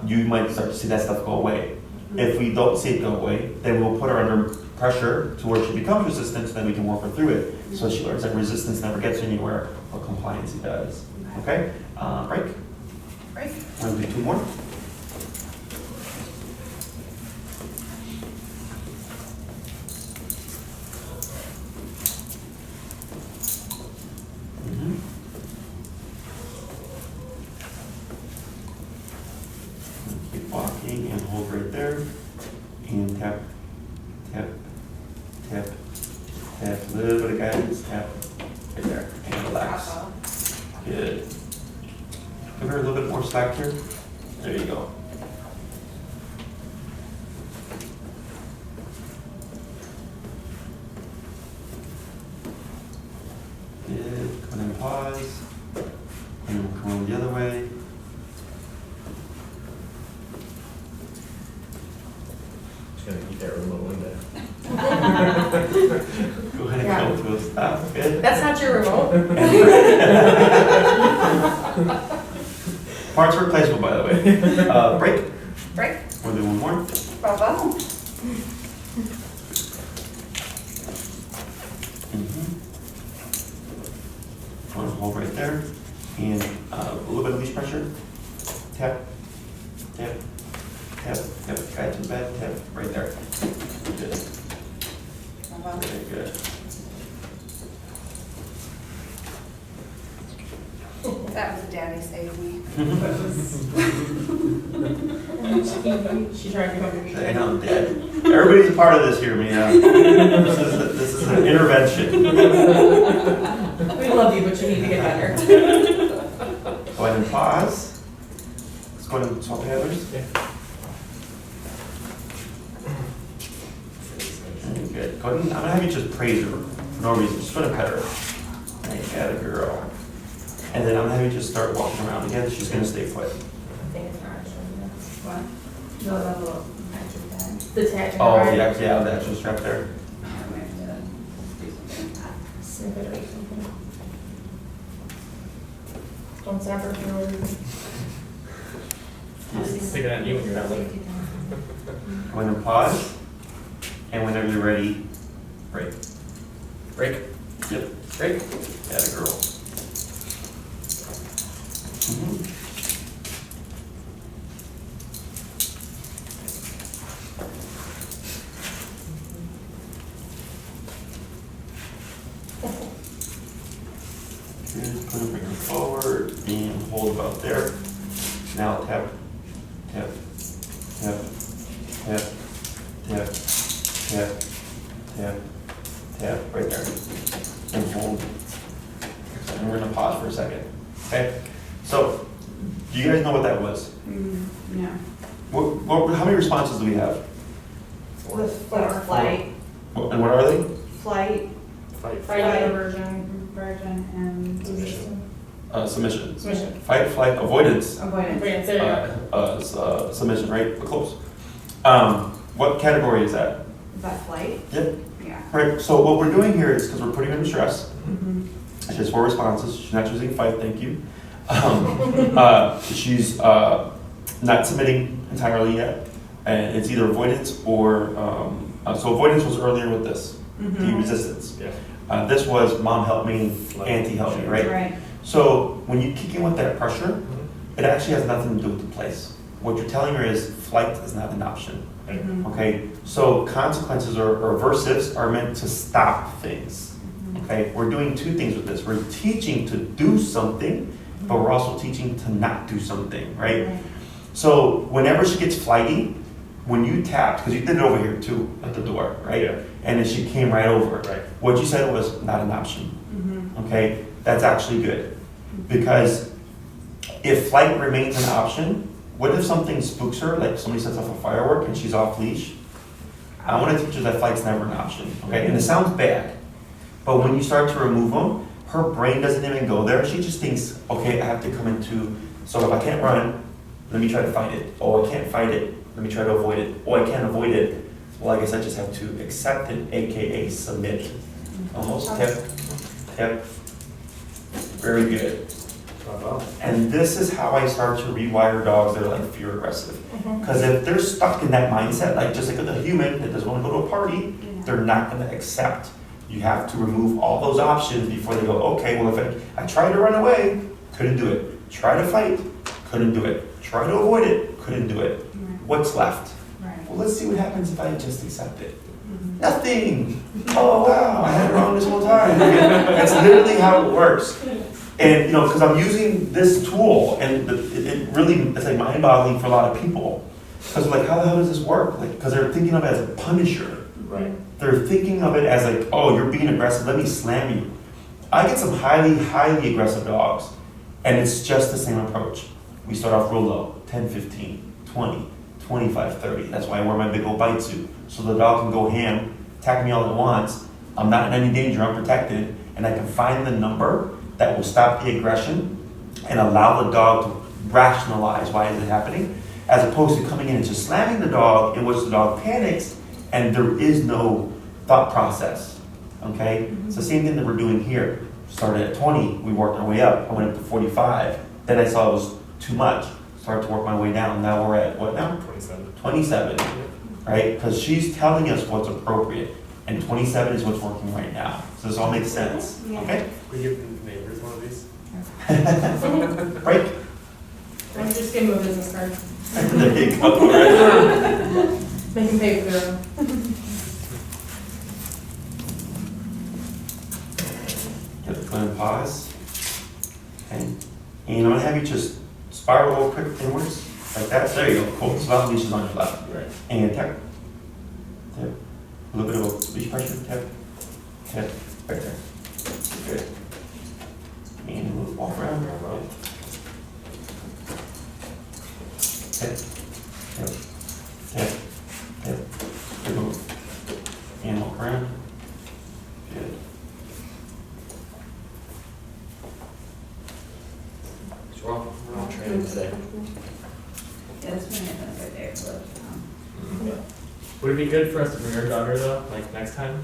Speaker 1: you might start to see that stuff go away. If we don't see it go away, then we'll put her under pressure to where she becomes resistant, so then we can work her through it. So she learns that resistance never gets anywhere, but compliance does. Okay? Break.
Speaker 2: Break.
Speaker 1: I'm gonna do 2 more. Keep walking and hold right there. And tap, tap, tap, tap. A little bit of guidance. Tap right there. And relax. Good. Give her a little bit more slack here. There you go. Good. Come and pause. And we'll come the other way.
Speaker 3: Just gonna keep that remote window.
Speaker 1: Go ahead and go to a stop. Good.
Speaker 4: That's not your remote.
Speaker 1: Parts replaceable, by the way. Break.
Speaker 2: Break.
Speaker 1: We'll do 1 more.
Speaker 2: Bravo.
Speaker 1: Want to hold right there. And a little bit of leash pressure. Tap, tap, tap, tap. Guide to the bed. Tap right there. Good.
Speaker 2: Bravo.
Speaker 1: Very good.
Speaker 2: That was a daddy save me.
Speaker 4: She tried to become your
Speaker 1: I know, Dad. Everybody's a part of this here, Mia. This is an intervention.
Speaker 4: We love you, but you need to get better.
Speaker 1: Go ahead and pause. Let's go ahead and swap handlers.
Speaker 3: Yeah.
Speaker 1: Very good. Go ahead and, I'm gonna have you just praise her for no reason. Just gonna pet her. Right, got a girl. And then I'm gonna have you just start walking around again. She's gonna stay put.
Speaker 4: I think it's not actually.
Speaker 2: What?
Speaker 4: No, that little the tag.
Speaker 1: Oh, the actual strap there.
Speaker 4: Snip it or something. Don't snap her if you're over.
Speaker 3: Sticking at you when you're not looking.
Speaker 1: Go ahead and pause. And whenever you're ready, break.
Speaker 3: Break.
Speaker 1: Yep, break. Got a girl. up there. Now tap, tap, tap, tap, tap, tap, tap, tap, right there. And hold. And we're gonna pause for a second. Okay? So, do you guys know what that was?
Speaker 2: No.
Speaker 1: How many responses do we have?
Speaker 2: With flight,
Speaker 1: And what are they?
Speaker 2: flight,
Speaker 3: Fight.
Speaker 4: Fight,
Speaker 2: Fight.
Speaker 4: aversion,
Speaker 2: version, and
Speaker 3: Submission.
Speaker 1: Submission.
Speaker 4: submission.
Speaker 1: Fight, flight, avoidance.
Speaker 2: avoidance.
Speaker 4: Avoidance, there you go.
Speaker 1: Submission, right? We're close. What category is that?
Speaker 2: Is that flight?
Speaker 1: Yep.
Speaker 2: Yeah.
Speaker 1: Right, so what we're doing here is, because we're putting her in stress,
Speaker 2: Mm-hmm.
Speaker 1: she has 4 responses, she's not choosing fight, thank you. She's not submitting entirely yet, and it's either avoidance or, so avoidance was earlier with this, the resistance.
Speaker 3: Yeah.
Speaker 1: This was mom help me, auntie help me, right?
Speaker 2: Right.
Speaker 1: So when you kick in with that pressure, it actually has nothing to do with the place. What you're telling her is flight is not an option.
Speaker 2: Mhm.
Speaker 1: Okay, so consequences or aversives are meant to stop things. Okay, we're doing 2 things with this. We're teaching to do something, but we're also teaching to not do something, right? So whenever she gets flighty, when you tapped, because you did it over here too, at the door, right?
Speaker 3: Yeah.
Speaker 1: And then she came right over.
Speaker 3: Right.
Speaker 1: What you said was not an option.
Speaker 2: Mhm.
Speaker 1: Okay, that's actually good. Because if flight remains an option, what if something spooks her, like somebody sets off a firework and she's off leash? I want to teach her that flight's never an option, okay? And it sounds bad, but when you start to remove them, her brain doesn't even go there. She just thinks, okay, I have to come into, so if I can't run, let me try to fight it. Oh, I can't fight it, let me try to avoid it. Oh, I can't avoid it. Well, I guess I just have to accept it, AKA submit. Almost, tap, tap. Very good.
Speaker 3: Wow.
Speaker 1: And this is how I start to rewire dogs that are like fear aggressive. Because if they're stuck in that mindset, like just like a human that doesn't want to go to a party, they're not going to accept. You have to remove all those options before they go, okay, well, if I try to run away, couldn't do it. Try to fight, couldn't do it. Try to avoid it, couldn't do it. What's left?
Speaker 2: Right.
Speaker 1: Well, let's see what happens if I just accept it.
Speaker 2: Mhm.
Speaker 1: Nothing. Oh, wow, I had it wrong this whole time. That's literally how it works. And, you know, because I'm using this tool, and it really, it's like mind-boggling for a lot of people. Because like, how the hell does this work? Like, because they're thinking of it as a punisher.
Speaker 3: Right.
Speaker 1: They're thinking of it as like, oh, you're being aggressive, let me slam you. I get some highly, highly aggressive dogs, and it's just the same approach. We start off real low, 10, 15, 20, 25, 30. That's why I wear my big old bite suit. So the dog can go ham, attack me all at once. I'm not in any danger, I'm protected, and I can find the number that will stop the aggression and allow the dog to rationalize why is it happening, as opposed to coming in and just slamming the dog, in which the dog panics and there is no thought process. Okay? It's the same thing that we're doing here. Started at 20, we worked our way up. I went up to 45. Then I saw it was too much. Started to work my way down. Now we're at what now?
Speaker 3: 27.
Speaker 1: 27. Right? Because she's telling us what's appropriate. And 27 is what's working right now. So this all makes sense.
Speaker 2: Yeah.
Speaker 1: Okay?
Speaker 3: We give the neighbors one of these.
Speaker 1: Break.
Speaker 4: I'm just give them a business card.
Speaker 1: There you go. Right?
Speaker 4: Make them pay for their own.
Speaker 1: Get the clean pause. Okay. And I'm going to have you just spiral real quick inwards. Like that. There you go. Cool. So that leash is on your left.
Speaker 3: Right.
Speaker 1: And tap. Tap. A little bit of a leash pressure. Tap. Tap. Right there. Good. And we'll walk around. Tap. Tap. Tap. Tap. Good move. And walk around. Good.
Speaker 3: We're all training today.
Speaker 2: Yeah, this one is right there. So,
Speaker 3: Would it be good for us to bring our daughter though, like next time?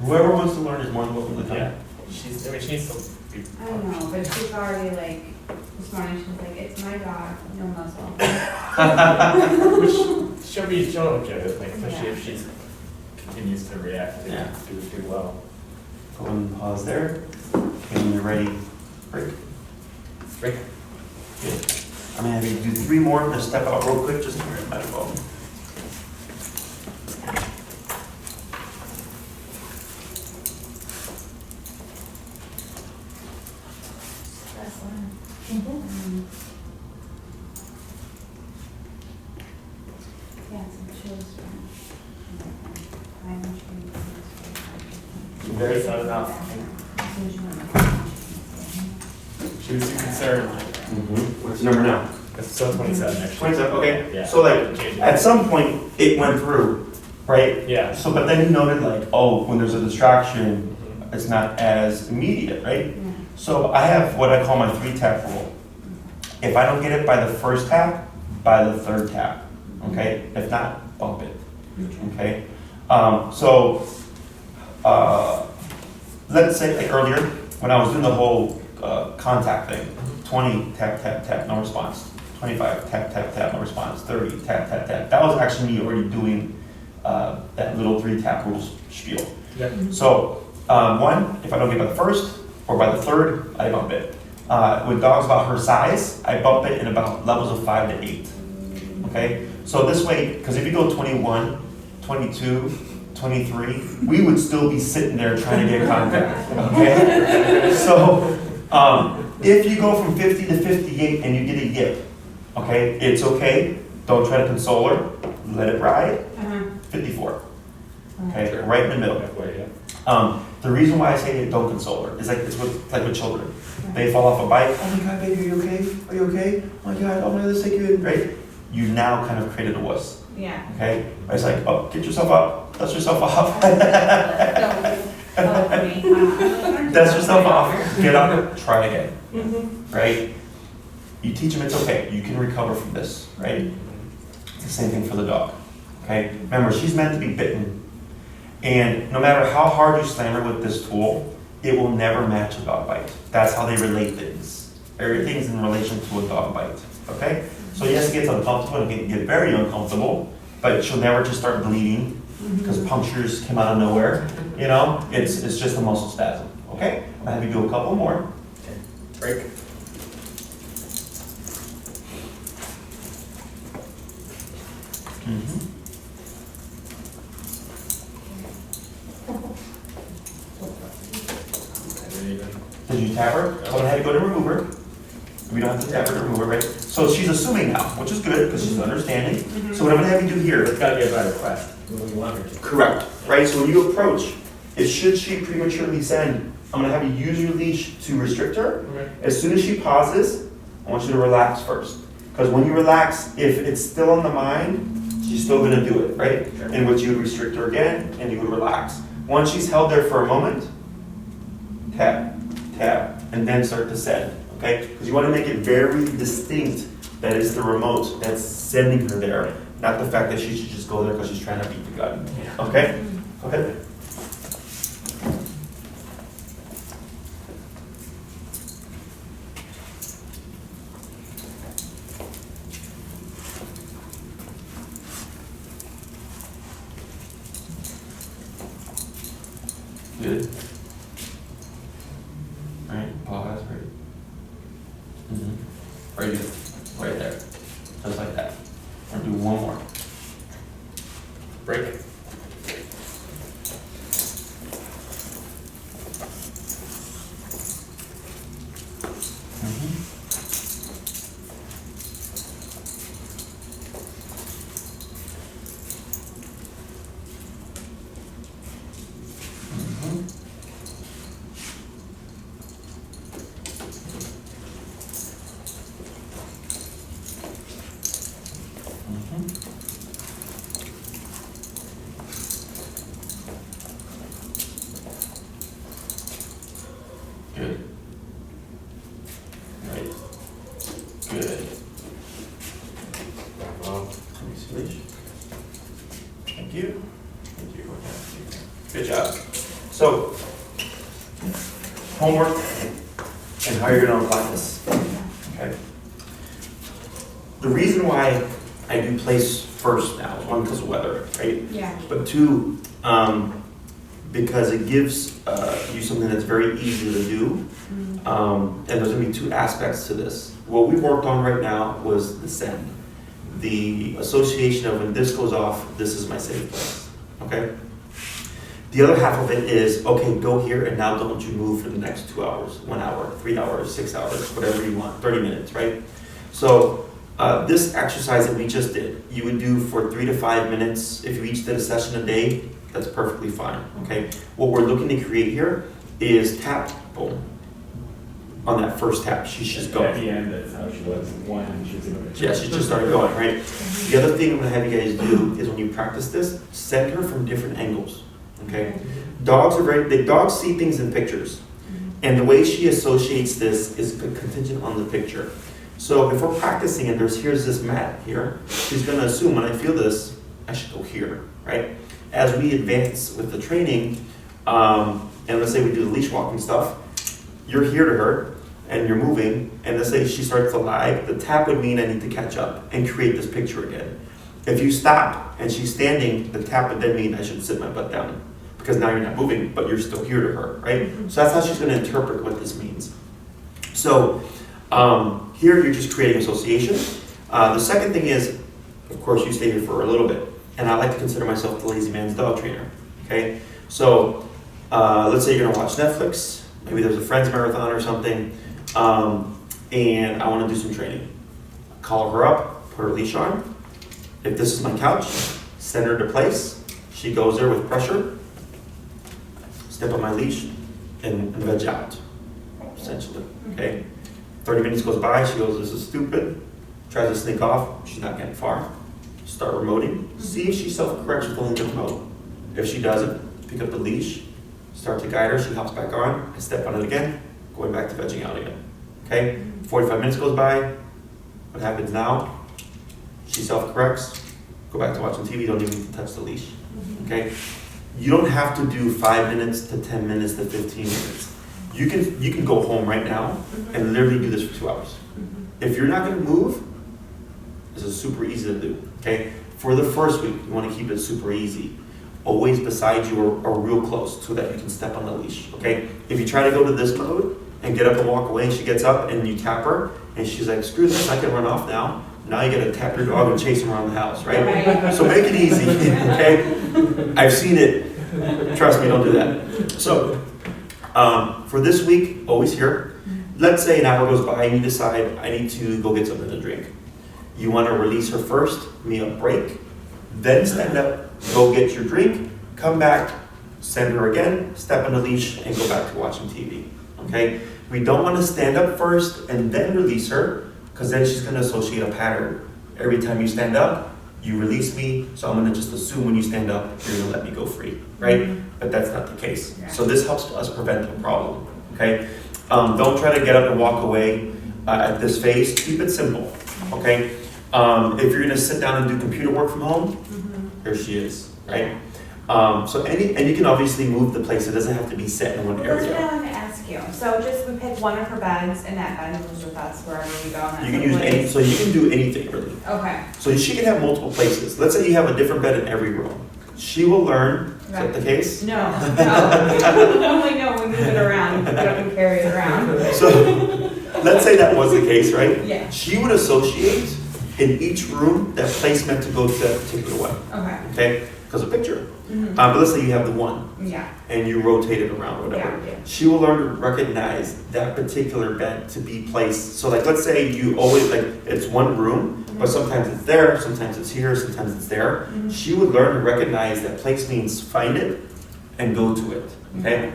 Speaker 1: Whoever wants to learn is more than welcome to come.
Speaker 3: Yeah. She needs to be.
Speaker 2: I know, but she's already like, this morning she was like, it's my dog, no muzzle.
Speaker 3: Which she'll object, like, especially if she continues to react and
Speaker 1: Yeah.
Speaker 3: do well.
Speaker 1: Go and pause there. And when you're ready, break.
Speaker 3: Break.
Speaker 1: Good. I'm gonna have you do 3 more. I'm gonna step out real quick, just for your medical.
Speaker 2: That's one.
Speaker 3: There's not enough. She was too concerned.
Speaker 1: What's the number now?
Speaker 3: It's still 27 actually.
Speaker 1: 27, okay.
Speaker 3: Yeah.
Speaker 1: So like, at some point, it went through, right?
Speaker 3: Yeah.
Speaker 1: So, but then he noted like, oh, when there's a distraction, it's not as immediate, right? So I have what I call my 3-tap rule. If I don't get it by the first tap, by the third tap, okay? If not, bump it, okay? Let's say like earlier, when I was doing the whole contact thing, 20, tap, tap, tap, no response. 25, tap, tap, tap, no response. 30, tap, tap, tap. That was actually me already doing that little 3-tap rules spiel.
Speaker 3: Yeah.
Speaker 1: So, one, if I don't get by the first or by the third, I bump it. With dogs about her size, I bump it in about levels of 5 to 8. Okay? So this way, because if you go 21, 22, 23, we would still be sitting there trying to get contact. Okay? So, if you go from 50 to 58 and you get a yip, okay, it's okay. Don't try to console her. Let it ride. 54. Okay,
Speaker 3: Sure.
Speaker 1: right in the middle.
Speaker 3: Halfway, yeah.
Speaker 1: The reason why I say don't console her is like it's like with children. They fall off a bike. Oh my God, baby, are you okay? Are you okay? Oh my God, oh my God, let's take you in. Right? You now kind of created a wuss.
Speaker 2: Yeah.
Speaker 1: Okay? It's like, oh, get yourself up. Dust yourself off. Dust yourself off. Get up. Try again. Right? You teach them it's okay. You can recover from this. Right? It's the same thing for the dog. Okay? Remember, she's meant to be bitten. And no matter how hard you slam her with this tool, it will never match a dog bite. That's how they relate things. Everything's in relation to a dog bite. Okay? So yes, it gets uncomfortable and it can get very uncomfortable, but she'll never just start bleeding because punctures came out of nowhere. You know, it's just a muscle spasm. Okay? I'm gonna have you do a couple more.
Speaker 3: Break.
Speaker 1: Did you tap her? I'm gonna have you go to remove her. We don't have to tap her to remove her, right? So she's assuming now, which is good because she's understanding. So what I'm gonna have you do here.
Speaker 3: It's gotta be a by request. We want her to.
Speaker 1: Correct. Right, so when you approach, if should she prematurely send, I'm gonna have you use your leash to restrict her.
Speaker 3: Okay.
Speaker 1: As soon as she pauses, I want you to relax first. Because when you relax, if it's still on the mind, she's still gonna do it, right?
Speaker 3: Sure.
Speaker 1: In which you would restrict her again, and you would relax. Once she's held there for a moment, tap, tap, and then start to send, okay? Because you wanna make it very distinct that it's the remote that's sending her there, not the fact that she should just go there because she's trying to beat the gun, okay? Go ahead. Good. Right, pause, right. Right here, right there, just like that. Or do one more.
Speaker 3: Break it.
Speaker 1: Good. Right. Good. Let me see, leash. Thank you. Thank you. Good job. So, homework and how you're gonna apply this. Okay. The reason why I do place first now is one, because of weather, right?
Speaker 2: Yeah.
Speaker 1: But two, because it gives you something that's very easy to do. And there's gonna be two aspects to this. What we worked on right now was the send. The association of when this goes off, this is my safe place, okay? The other half of it is, okay, go here and now don't you move for the next 2 hours, 1 hour, 3 hours, 6 hours, whatever you want, 30 minutes, right? So this exercise that we just did, you would do for 3 to 5 minutes. If you each did a session a day, That's perfectly fine, okay? What we're looking to create here is tap, boom. On that first tap, she's just
Speaker 3: At
Speaker 1: going.
Speaker 3: the end, that's how she was, one, she was going.
Speaker 1: Yeah, she just started going, right? The other thing I'm gonna have you guys do is when you practice this, send her from different angles, okay? Dogs see things in pictures. And the way she associates this is contingent on the picture. So if we're practicing and here's this mat here, she's gonna assume when I feel this, I should go here, right? As we advance with the training, and let's say we do the leash walking stuff, you're here to her, and you're moving, and let's say she starts to lag, the tap would mean I need to catch up and create this picture again. If you stop and she's standing, the tap would then mean I should sit my butt down, because now you're not moving, but you're still here to her, right? So that's how she's gonna interpret what this means. So here you're just creating association. The second thing is, of course, you stay here for a little bit, and I like to consider myself the lazy man's dog trainer, okay? So let's say you're gonna watch Netflix, maybe there's a Friends marathon or something, and I wanna do some training. Call her up, put her leash on. If this is my couch, send her to place. She goes there with pressure, step on my leash, and veg out, essentially, okay? 30 minutes goes by, she goes, this is stupid, tries to sneak off, she's not getting far. Start remoting, see if she self-corrects with only the remote. If she doesn't, pick up the leash, start to guide her, she hops back on, I step on it again, going back to vegging out again, okay? 45 minutes goes by, what happens now? She self-corrects, go back to watching TV, don't even touch the leash, okay? You don't have to do 5 minutes to 10 minutes to 15 minutes. You can go home right now and literally do this for 2 hours. If you're not gonna move, this is super easy to do, okay? For the first week, you wanna keep it super easy. Always beside you or real close so that you can step on the leash, okay? If you try to go to this mode and get up and walk away and she gets up and you tap her and she's like, screw this, I can run off now. Now you gotta tap your dog and chase him around the house, right? So make it easy, okay? I've seen it. Trust me, don't do that. So, for this week, always here. Let's say an hour goes by and you decide, I need to go get something to drink. You wanna release her first, meal break, then stand up, go get your drink, come back, send her again, step on the leash, and go back to watching TV, okay? We don't wanna stand up first and then release her, because then she's gonna associate a pattern. Every time you stand up, you release me, so I'm gonna just assume when you stand up, you're gonna let me go free, right? But that's not the case.
Speaker 2: Yeah.
Speaker 1: So this helps us prevent the problem, okay? Don't try to get up and walk away at this phase. Keep it simple, okay? If you're gonna sit down and do computer work from home, here she is, right? And you can obviously move the place. It doesn't have to be set in one
Speaker 2: That's what I
Speaker 1: area.
Speaker 2: wanted to ask you. So just we pick one of her beds and that bed moves with us wherever we go. And
Speaker 1: You
Speaker 2: that's
Speaker 1: can use
Speaker 2: the
Speaker 1: any,
Speaker 2: place.
Speaker 1: so you can do anything really.
Speaker 2: Okay.
Speaker 1: So she can have multiple places. Let's say you have a different bed in every room. She will learn, is that the case?
Speaker 2: No, no. Only no, we move it around. We don't carry it around.
Speaker 1: So let's say that was the case, right?
Speaker 2: Yeah.
Speaker 1: She would associate in each room that place meant to go to that particular way,
Speaker 2: Okay.
Speaker 1: okay? Because a picture.
Speaker 2: Mhm.
Speaker 1: But let's say you have the one
Speaker 2: Yeah.
Speaker 1: and you rotate it around, whatever.
Speaker 2: Yeah.
Speaker 1: She will learn to recognize that particular bed to be placed. So like, let's say you always, like, it's one room, but sometimes it's there, sometimes it's here, sometimes it's there.
Speaker 2: Mhm.
Speaker 1: She would learn to recognize that place means find it and go to it, okay?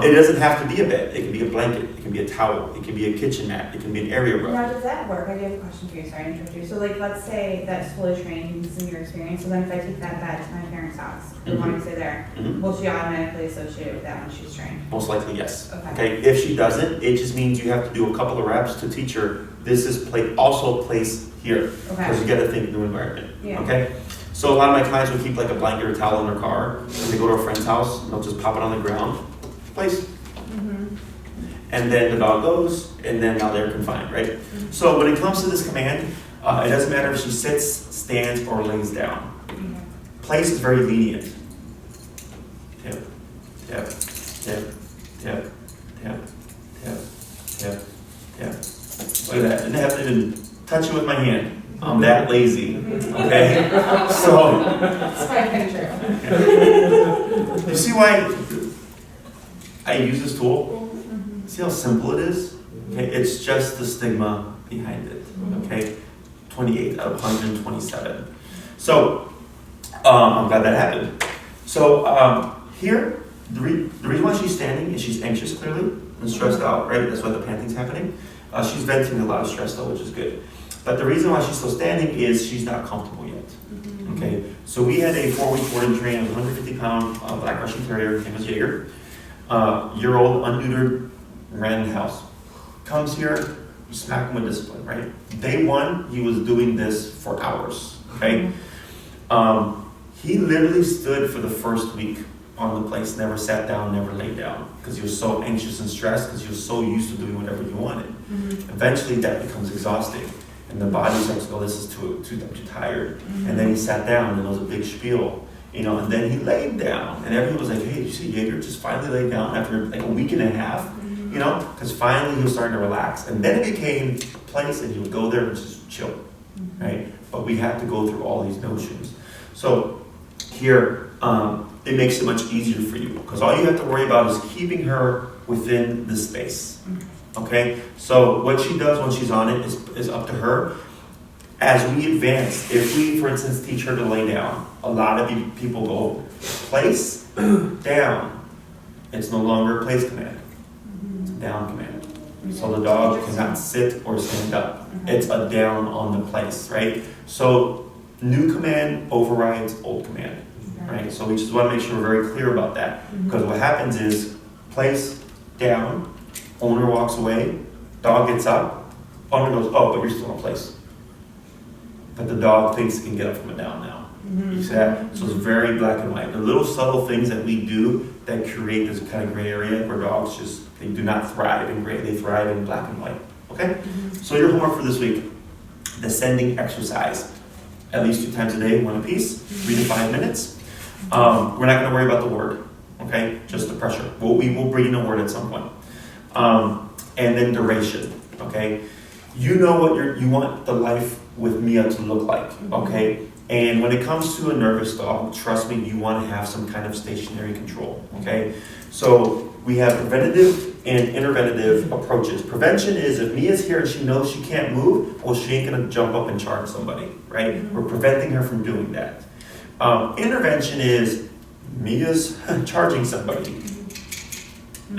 Speaker 1: It doesn't have to be a bed. It can be a blanket, it can be a towel, it can be a kitchen mat, it can be an area rug.
Speaker 2: Now, does that work? I do have a question for you, sorry to interrupt you. So like, let's say that's fully trained in your experience, so then if I take that bed to my parents' house, we want to stay there,
Speaker 1: Mhm.
Speaker 2: will she automatically associate it with that when she's trained?
Speaker 1: Most likely, yes.
Speaker 2: Okay.
Speaker 1: If she doesn't, it just means you have to do a couple of reps to teach her this is also place here. Because you
Speaker 2: Okay.
Speaker 1: gotta think new environment,
Speaker 2: Yeah.
Speaker 1: okay? So a lot of my clients will keep like a blanket or towel in their car, and they go to a friend's house, and they'll just pop it on the ground, place.
Speaker 2: Mhm.
Speaker 1: And then the dog goes, and then now they're confined, right? So when it comes to this command, it doesn't matter if she sits, stands, or lays down. Place is very lenient. Tip, tip, tip, tip, tip, tip, tip, tip. Look at that, didn't have to even touch it with my hand. I'm that lazy, okay? So,
Speaker 2: That's my picture.
Speaker 1: you see why I use this tool? See how simple it is? Okay, it's just the stigma behind it, okay? 28 out of 127. So, I'm glad that happened. So here, the reason why she's standing is she's anxious clearly and stressed out, right? That's why the panting's happening. She's venting a lot of stress though, which is good. But the reason why she's still standing is she's not comfortable yet. Okay, so we had a 4-week board and train of 150-pound Black Russian Terrier, his name was Jaeger. Year-old, unneutered, ran in the house. Comes here, you smack him with discipline, right? Day one, he was doing this for hours, okay? He literally stood for the first week on the place, never sat down, never laid down, because he was so anxious and stressed, because he was so used to doing whatever he wanted. Eventually, that becomes exhausting, and the body starts to go, this is too tired. And then he sat down, and it was a big spiel, you know, and then he laid down, and everyone was like, hey, did you see Jaeger just finally laid down after like a week and a half, you know, because finally he was starting to relax. And then it became a place, and he would go there and just chill, right? But we had to go through all these notions. So here, it makes it much easier for you, because all you have to worry about is keeping her within the space. Okay, so what she does when she's on it is up to her. As we advance, if we, for instance, teach her to lay down, a lot of people go, place, down. It's no longer a place command, it's a down command. So the dog cannot sit or stand up. It's a down on the place, right? So new command overrides old command, right? So we just want to make sure we're very clear about that, because what happens is place, down, owner walks away, dog gets up, owner goes, oh, but you're still in place. But the dog thinks it can get up from a down now. You see that? So it's very black and white. The little subtle things that we do that create this kind of gray area where dogs just, they do not thrive in gray, they thrive in black and white. Okay? So your homework for this week, descending exercise. At least 2 times a day, 1 apiece, 3 to 5 minutes. We're not going to worry about the word, okay? Just the pressure. We will bring in a word at some point. And then duration, okay? You know what you want the life with Mia to look like, okay? And when it comes to a nervous dog, trust me, you want to have some kind of stationary control, okay? So we have preventative and interventive approaches. Prevention is if Mia's here and she knows she can't move, well, she ain't gonna jump up and charge somebody, right? We're preventing her from doing that. Intervention is Mia's charging somebody.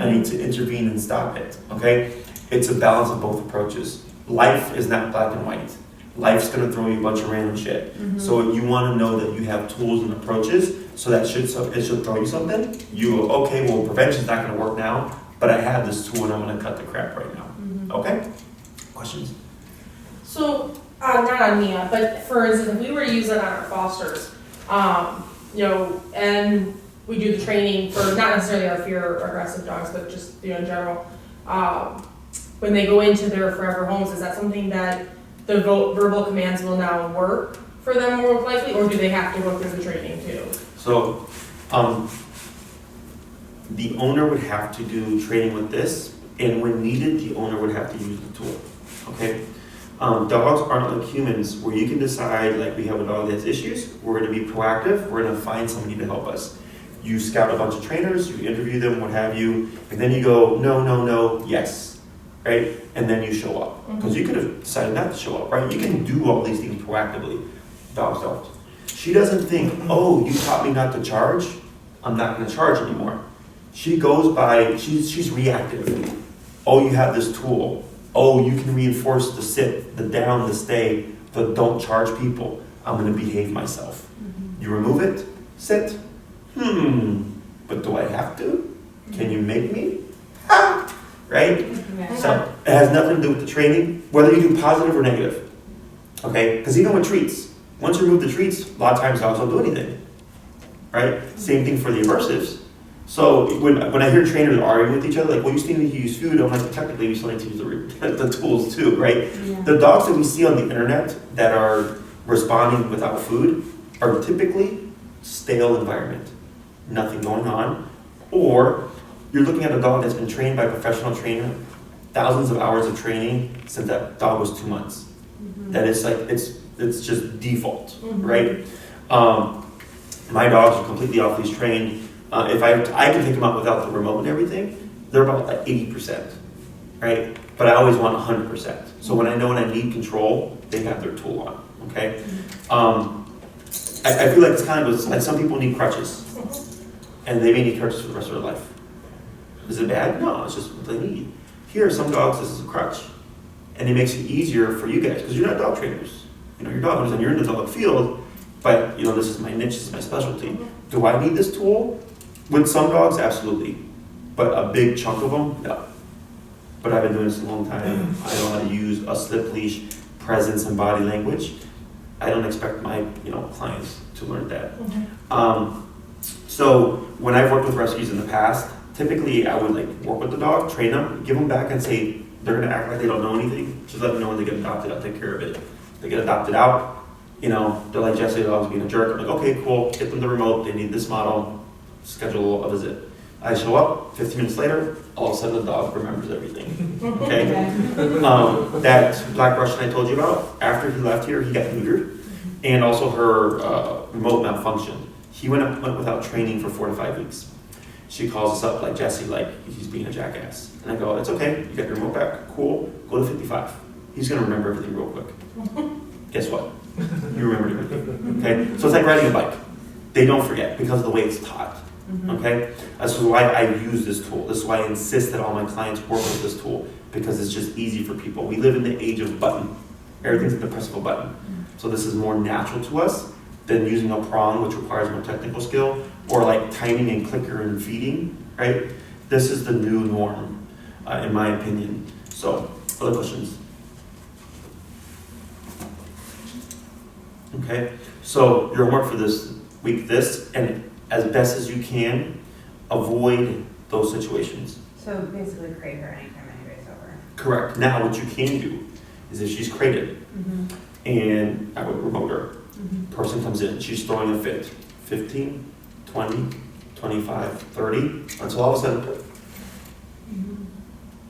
Speaker 1: I need to intervene and stop it, okay? It's a balance of both approaches. Life is not black and white. Life's gonna throw you a bunch of random shit. So you wanna know that you have tools and approaches, so that it should throw you something. You go, okay, well, prevention's not gonna work now, but I have this tool and I'm gonna cut the crap right now. Okay? Questions?
Speaker 4: So, not on Mia, but for instance, if we were to use it on our fosters, you know, and we do the training for not necessarily our fear or aggressive dogs, but just, you know, in general, when they go into their forever homes, is that something that the verbal commands will now work for them more likely, or do they have to go through the training too?
Speaker 1: So, the owner would have to do training with this, and when needed, the owner would have to use the tool, okay? Dogs aren't like humans, where you can decide, like we have a dog that has issues, we're gonna be proactive, we're gonna find somebody to help us. You scout a bunch of trainers, you interview them, what have you, and then you go, no, yes, right? And then you show up. Because you could have decided not to show up, right? You can do all these things proactively. Dogs don't. She doesn't think, oh, you taught me not to charge, I'm not gonna charge anymore. She goes by, she's reactive. Oh, you have this tool. Oh, you can reinforce the sit, the down, the stay, the don't charge people. I'm gonna behave myself. You remove it, sit. But do I have to? Can you make me? Right? So it has nothing to do with the training, whether you do positive or negative. Okay? Because even with treats, once you remove the treats, a lot of times dogs don't do anything. Right? Same thing for the aversives. So when I hear trainers arguing with each other, like, well, you still need to use food, I'm like, technically we still need to use the tools too, right? The dogs that we see on the internet that are responding without food are typically stale environment. Nothing going on, or you're looking at a dog that's been trained by a professional trainer, thousands of hours of training since that dog was 2 months. That is like, it's just default, right? My dogs are completely off leash trained. If I can pick them up without the remote and everything, they're about like 80%, right? But I always want 100%. So when I need control, they have their tool on, okay? I feel like it's kind of like some people need crutches. And they may need crutches for the rest of their life. Is it bad? No, it's just what they need. Here, some dogs, this is a crutch. And it makes it easier for you guys, because you're not dog trainers. You know, you're dog owners and you're in the dog field, but you know, this is my niche, this is my specialty. Do I need this tool? With some dogs, absolutely. But a big chunk of them, no. But I've been doing this a long time. I know how to use a slip leash, presence, and body language. I don't expect my clients to learn that. So when I've worked with rescues in the past, typically I would like work with the dog, train them, give them back and say they're gonna act like they don't know anything. Just let them know when they get adopted, I'll take care of it. They get adopted out, they're like, Jesse, the dog's being a jerk. I'm like, okay, cool, get them the remote, they need this model, schedule a visit. I show up, 15 minutes later, all of a sudden the dog remembers everything, okay? That black Russian I told you about, after he left here, he got neutered, and also her remote malfunctioned. He went without training for 4 to 5 weeks. She calls us up like, Jesse, like, he's being a jackass. And I go, it's okay, you got your remote back, cool, go to 55. He's gonna remember everything real quick. Guess what? You remembered everything, okay? So it's like riding a bike. They don't forget because of the way it's taught, okay? This is why I use this tool. This is why I insist that all my clients work with this tool, because it's just easy for people. We live in the age of button. Everything's at the press of a button. So this is more natural to us than using a prong, which requires more technical skill, or like timing and clicker and feeding, right? This is the new norm, in my opinion. So, other questions? Okay, so your homework for this week, and as best as you can, avoid those situations.
Speaker 2: So basically crate her anytime anybody's over.
Speaker 1: Correct. Now what you can do is if she's crated, and I would remote her, person comes in, she's throwing a fit, 15, 20, 25, 30, until all of a sudden,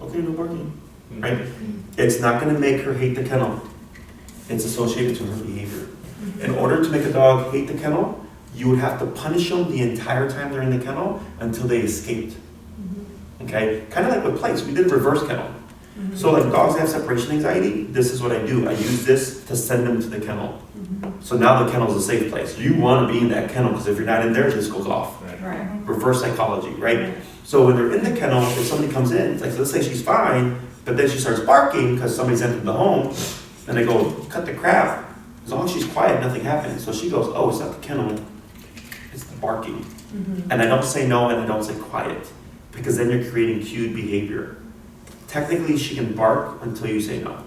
Speaker 1: okay, no barking, right? It's not gonna make her hate the kennel. It's associated to her behavior. In order to make a dog hate the kennel, you would have to punish them the entire time they're in the kennel until they escaped. Okay? Kind of like with place, we did reverse kennel. So like dogs that have separation anxiety, this is what I do. I use this to send them to the kennel. So now the kennel is a safe place. You want to be in that kennel because if you're not in there, this goes off.
Speaker 2: Right.
Speaker 1: Reverse psychology, right? So when they're in the kennel, if somebody comes in, it's like, so let's say she's fine, but then she starts barking because somebody's entered the home, and they go, cut the crap. As long as she's quiet, nothing happens. So she goes, oh, it's not the kennel, it's the barking. And I don't say no and I don't say quiet, because then you're creating cued behavior. Technically, she can bark until you say no,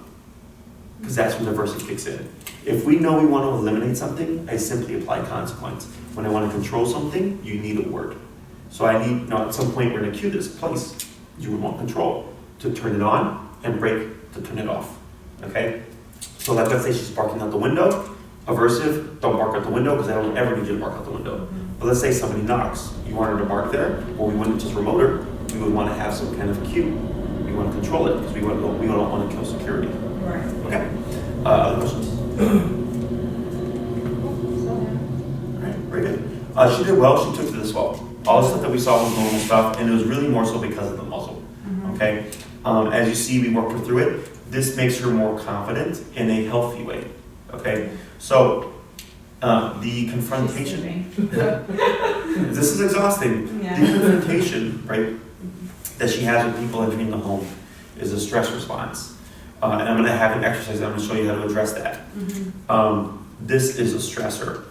Speaker 1: because that's when diversity kicks in. If we know we want to eliminate something, I simply apply consequence. When I want to control something, you need a word. So I need, at some point we're going to cue this place. You would want control to turn it on and break to turn it off, okay? So like let's say she's barking out the window, aversive, don't bark out the window because I don't ever need you to bark out the window. But let's say somebody knocks, you want her to bark there, well we wouldn't just remote her, we would want to have some kind of cue. We want to control it because we don't want to kill security.
Speaker 2: Right.
Speaker 1: Okay. Other questions? Alright, very good. She did well, she took to this well. All the stuff that we saw was normal stuff, and it was really more so because of the muzzle. Okay? As you see, we worked her through it. This makes her more confident in a healthy way. Okay? So, the confrontation. This is exhausting.
Speaker 2: Yeah.
Speaker 1: The confrontation, right, that she has with people entering the home is a stress response. And I'm going to have an exercise, I'm going to show you how to address that. This is a stressor.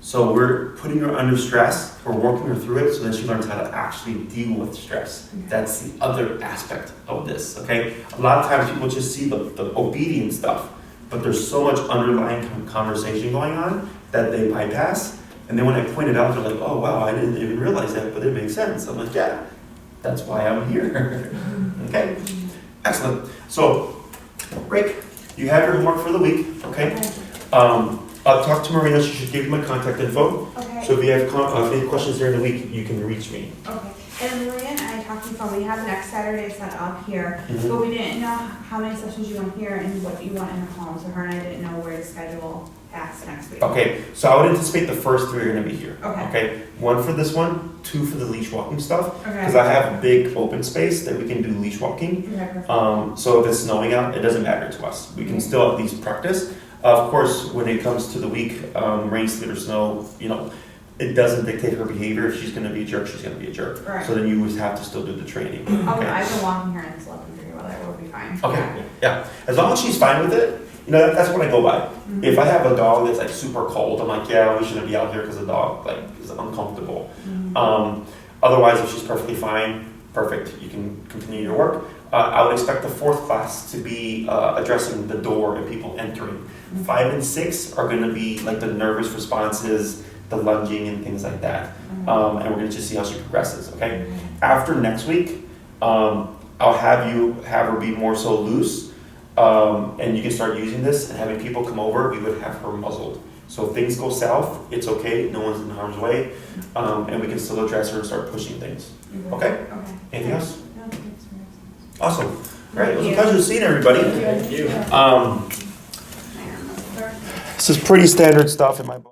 Speaker 1: So we're putting her under stress, we're working her through it so that she learns how to actually deal with stress. That's the other aspect of this, okay? A lot of times people just see the obedient stuff, but there's so much underlying conversation going on that they bypass. And then when I point it out, they're like, oh wow, I didn't even realize that, but it makes sense. I'm like, yeah, that's why I'm here. Okay, excellent. So, break. You have your homework for the week, okay? I'll talk to Maria, she should give you my contact info.
Speaker 2: Okay.
Speaker 1: So if you have any questions during the week, you can reach me.
Speaker 2: Okay. And Maria and I talked on the phone, we have next Saturday set up here,
Speaker 1: Mhm.
Speaker 2: but we didn't know how many sessions you want here and what you want in the home, so her and I didn't know where to schedule past next week.
Speaker 1: Okay, so I would anticipate the first 3 are gonna be here.
Speaker 2: Okay.
Speaker 1: 1 for this one, 2 for the leash walking stuff.
Speaker 2: Okay.
Speaker 1: Because I have a big open space that we can do leash walking.
Speaker 2: Okay, perfect.
Speaker 1: So if it's snowing out, it doesn't matter to us. We can still at least practice. Of course, when it comes to the week, rain, sleet, or snow, it doesn't dictate her behavior. If she's gonna be a jerk, she's gonna be a jerk.
Speaker 2: Right.
Speaker 1: So then you would have to still do the training.
Speaker 2: Oh,
Speaker 1: Okay?
Speaker 2: I've been walking her and slept pretty well, that will be fine.
Speaker 1: Okay, yeah. As long as she's fine with it, you know, that's what I go by.
Speaker 2: Mhm.
Speaker 1: If I have a dog that's like super cold, I'm like, yeah, we shouldn't be out here because the dog like is uncomfortable.
Speaker 2: Mhm.
Speaker 1: Otherwise, if she's perfectly fine, perfect, you can continue your work. I would expect the fourth class to be addressing the door and people entering. 5 and 6 are going to be like the nervous responses, the lunging and things like that. And we're going to just see how she progresses, okay? After next week, I'll have her be more so loose, and you can start using this and having people come over. We would have her muzzled. So if things go south, it's okay, no one's in harm's way, and we can still address her and start pushing things. Okay?
Speaker 2: Okay.
Speaker 1: Anything else?
Speaker 2: No, thanks for
Speaker 1: Awesome. All right, it was a
Speaker 2: Thank you.
Speaker 1: pleasure seeing everybody.
Speaker 3: Thank you.
Speaker 2: listening.
Speaker 1: This is pretty standard stuff in my book.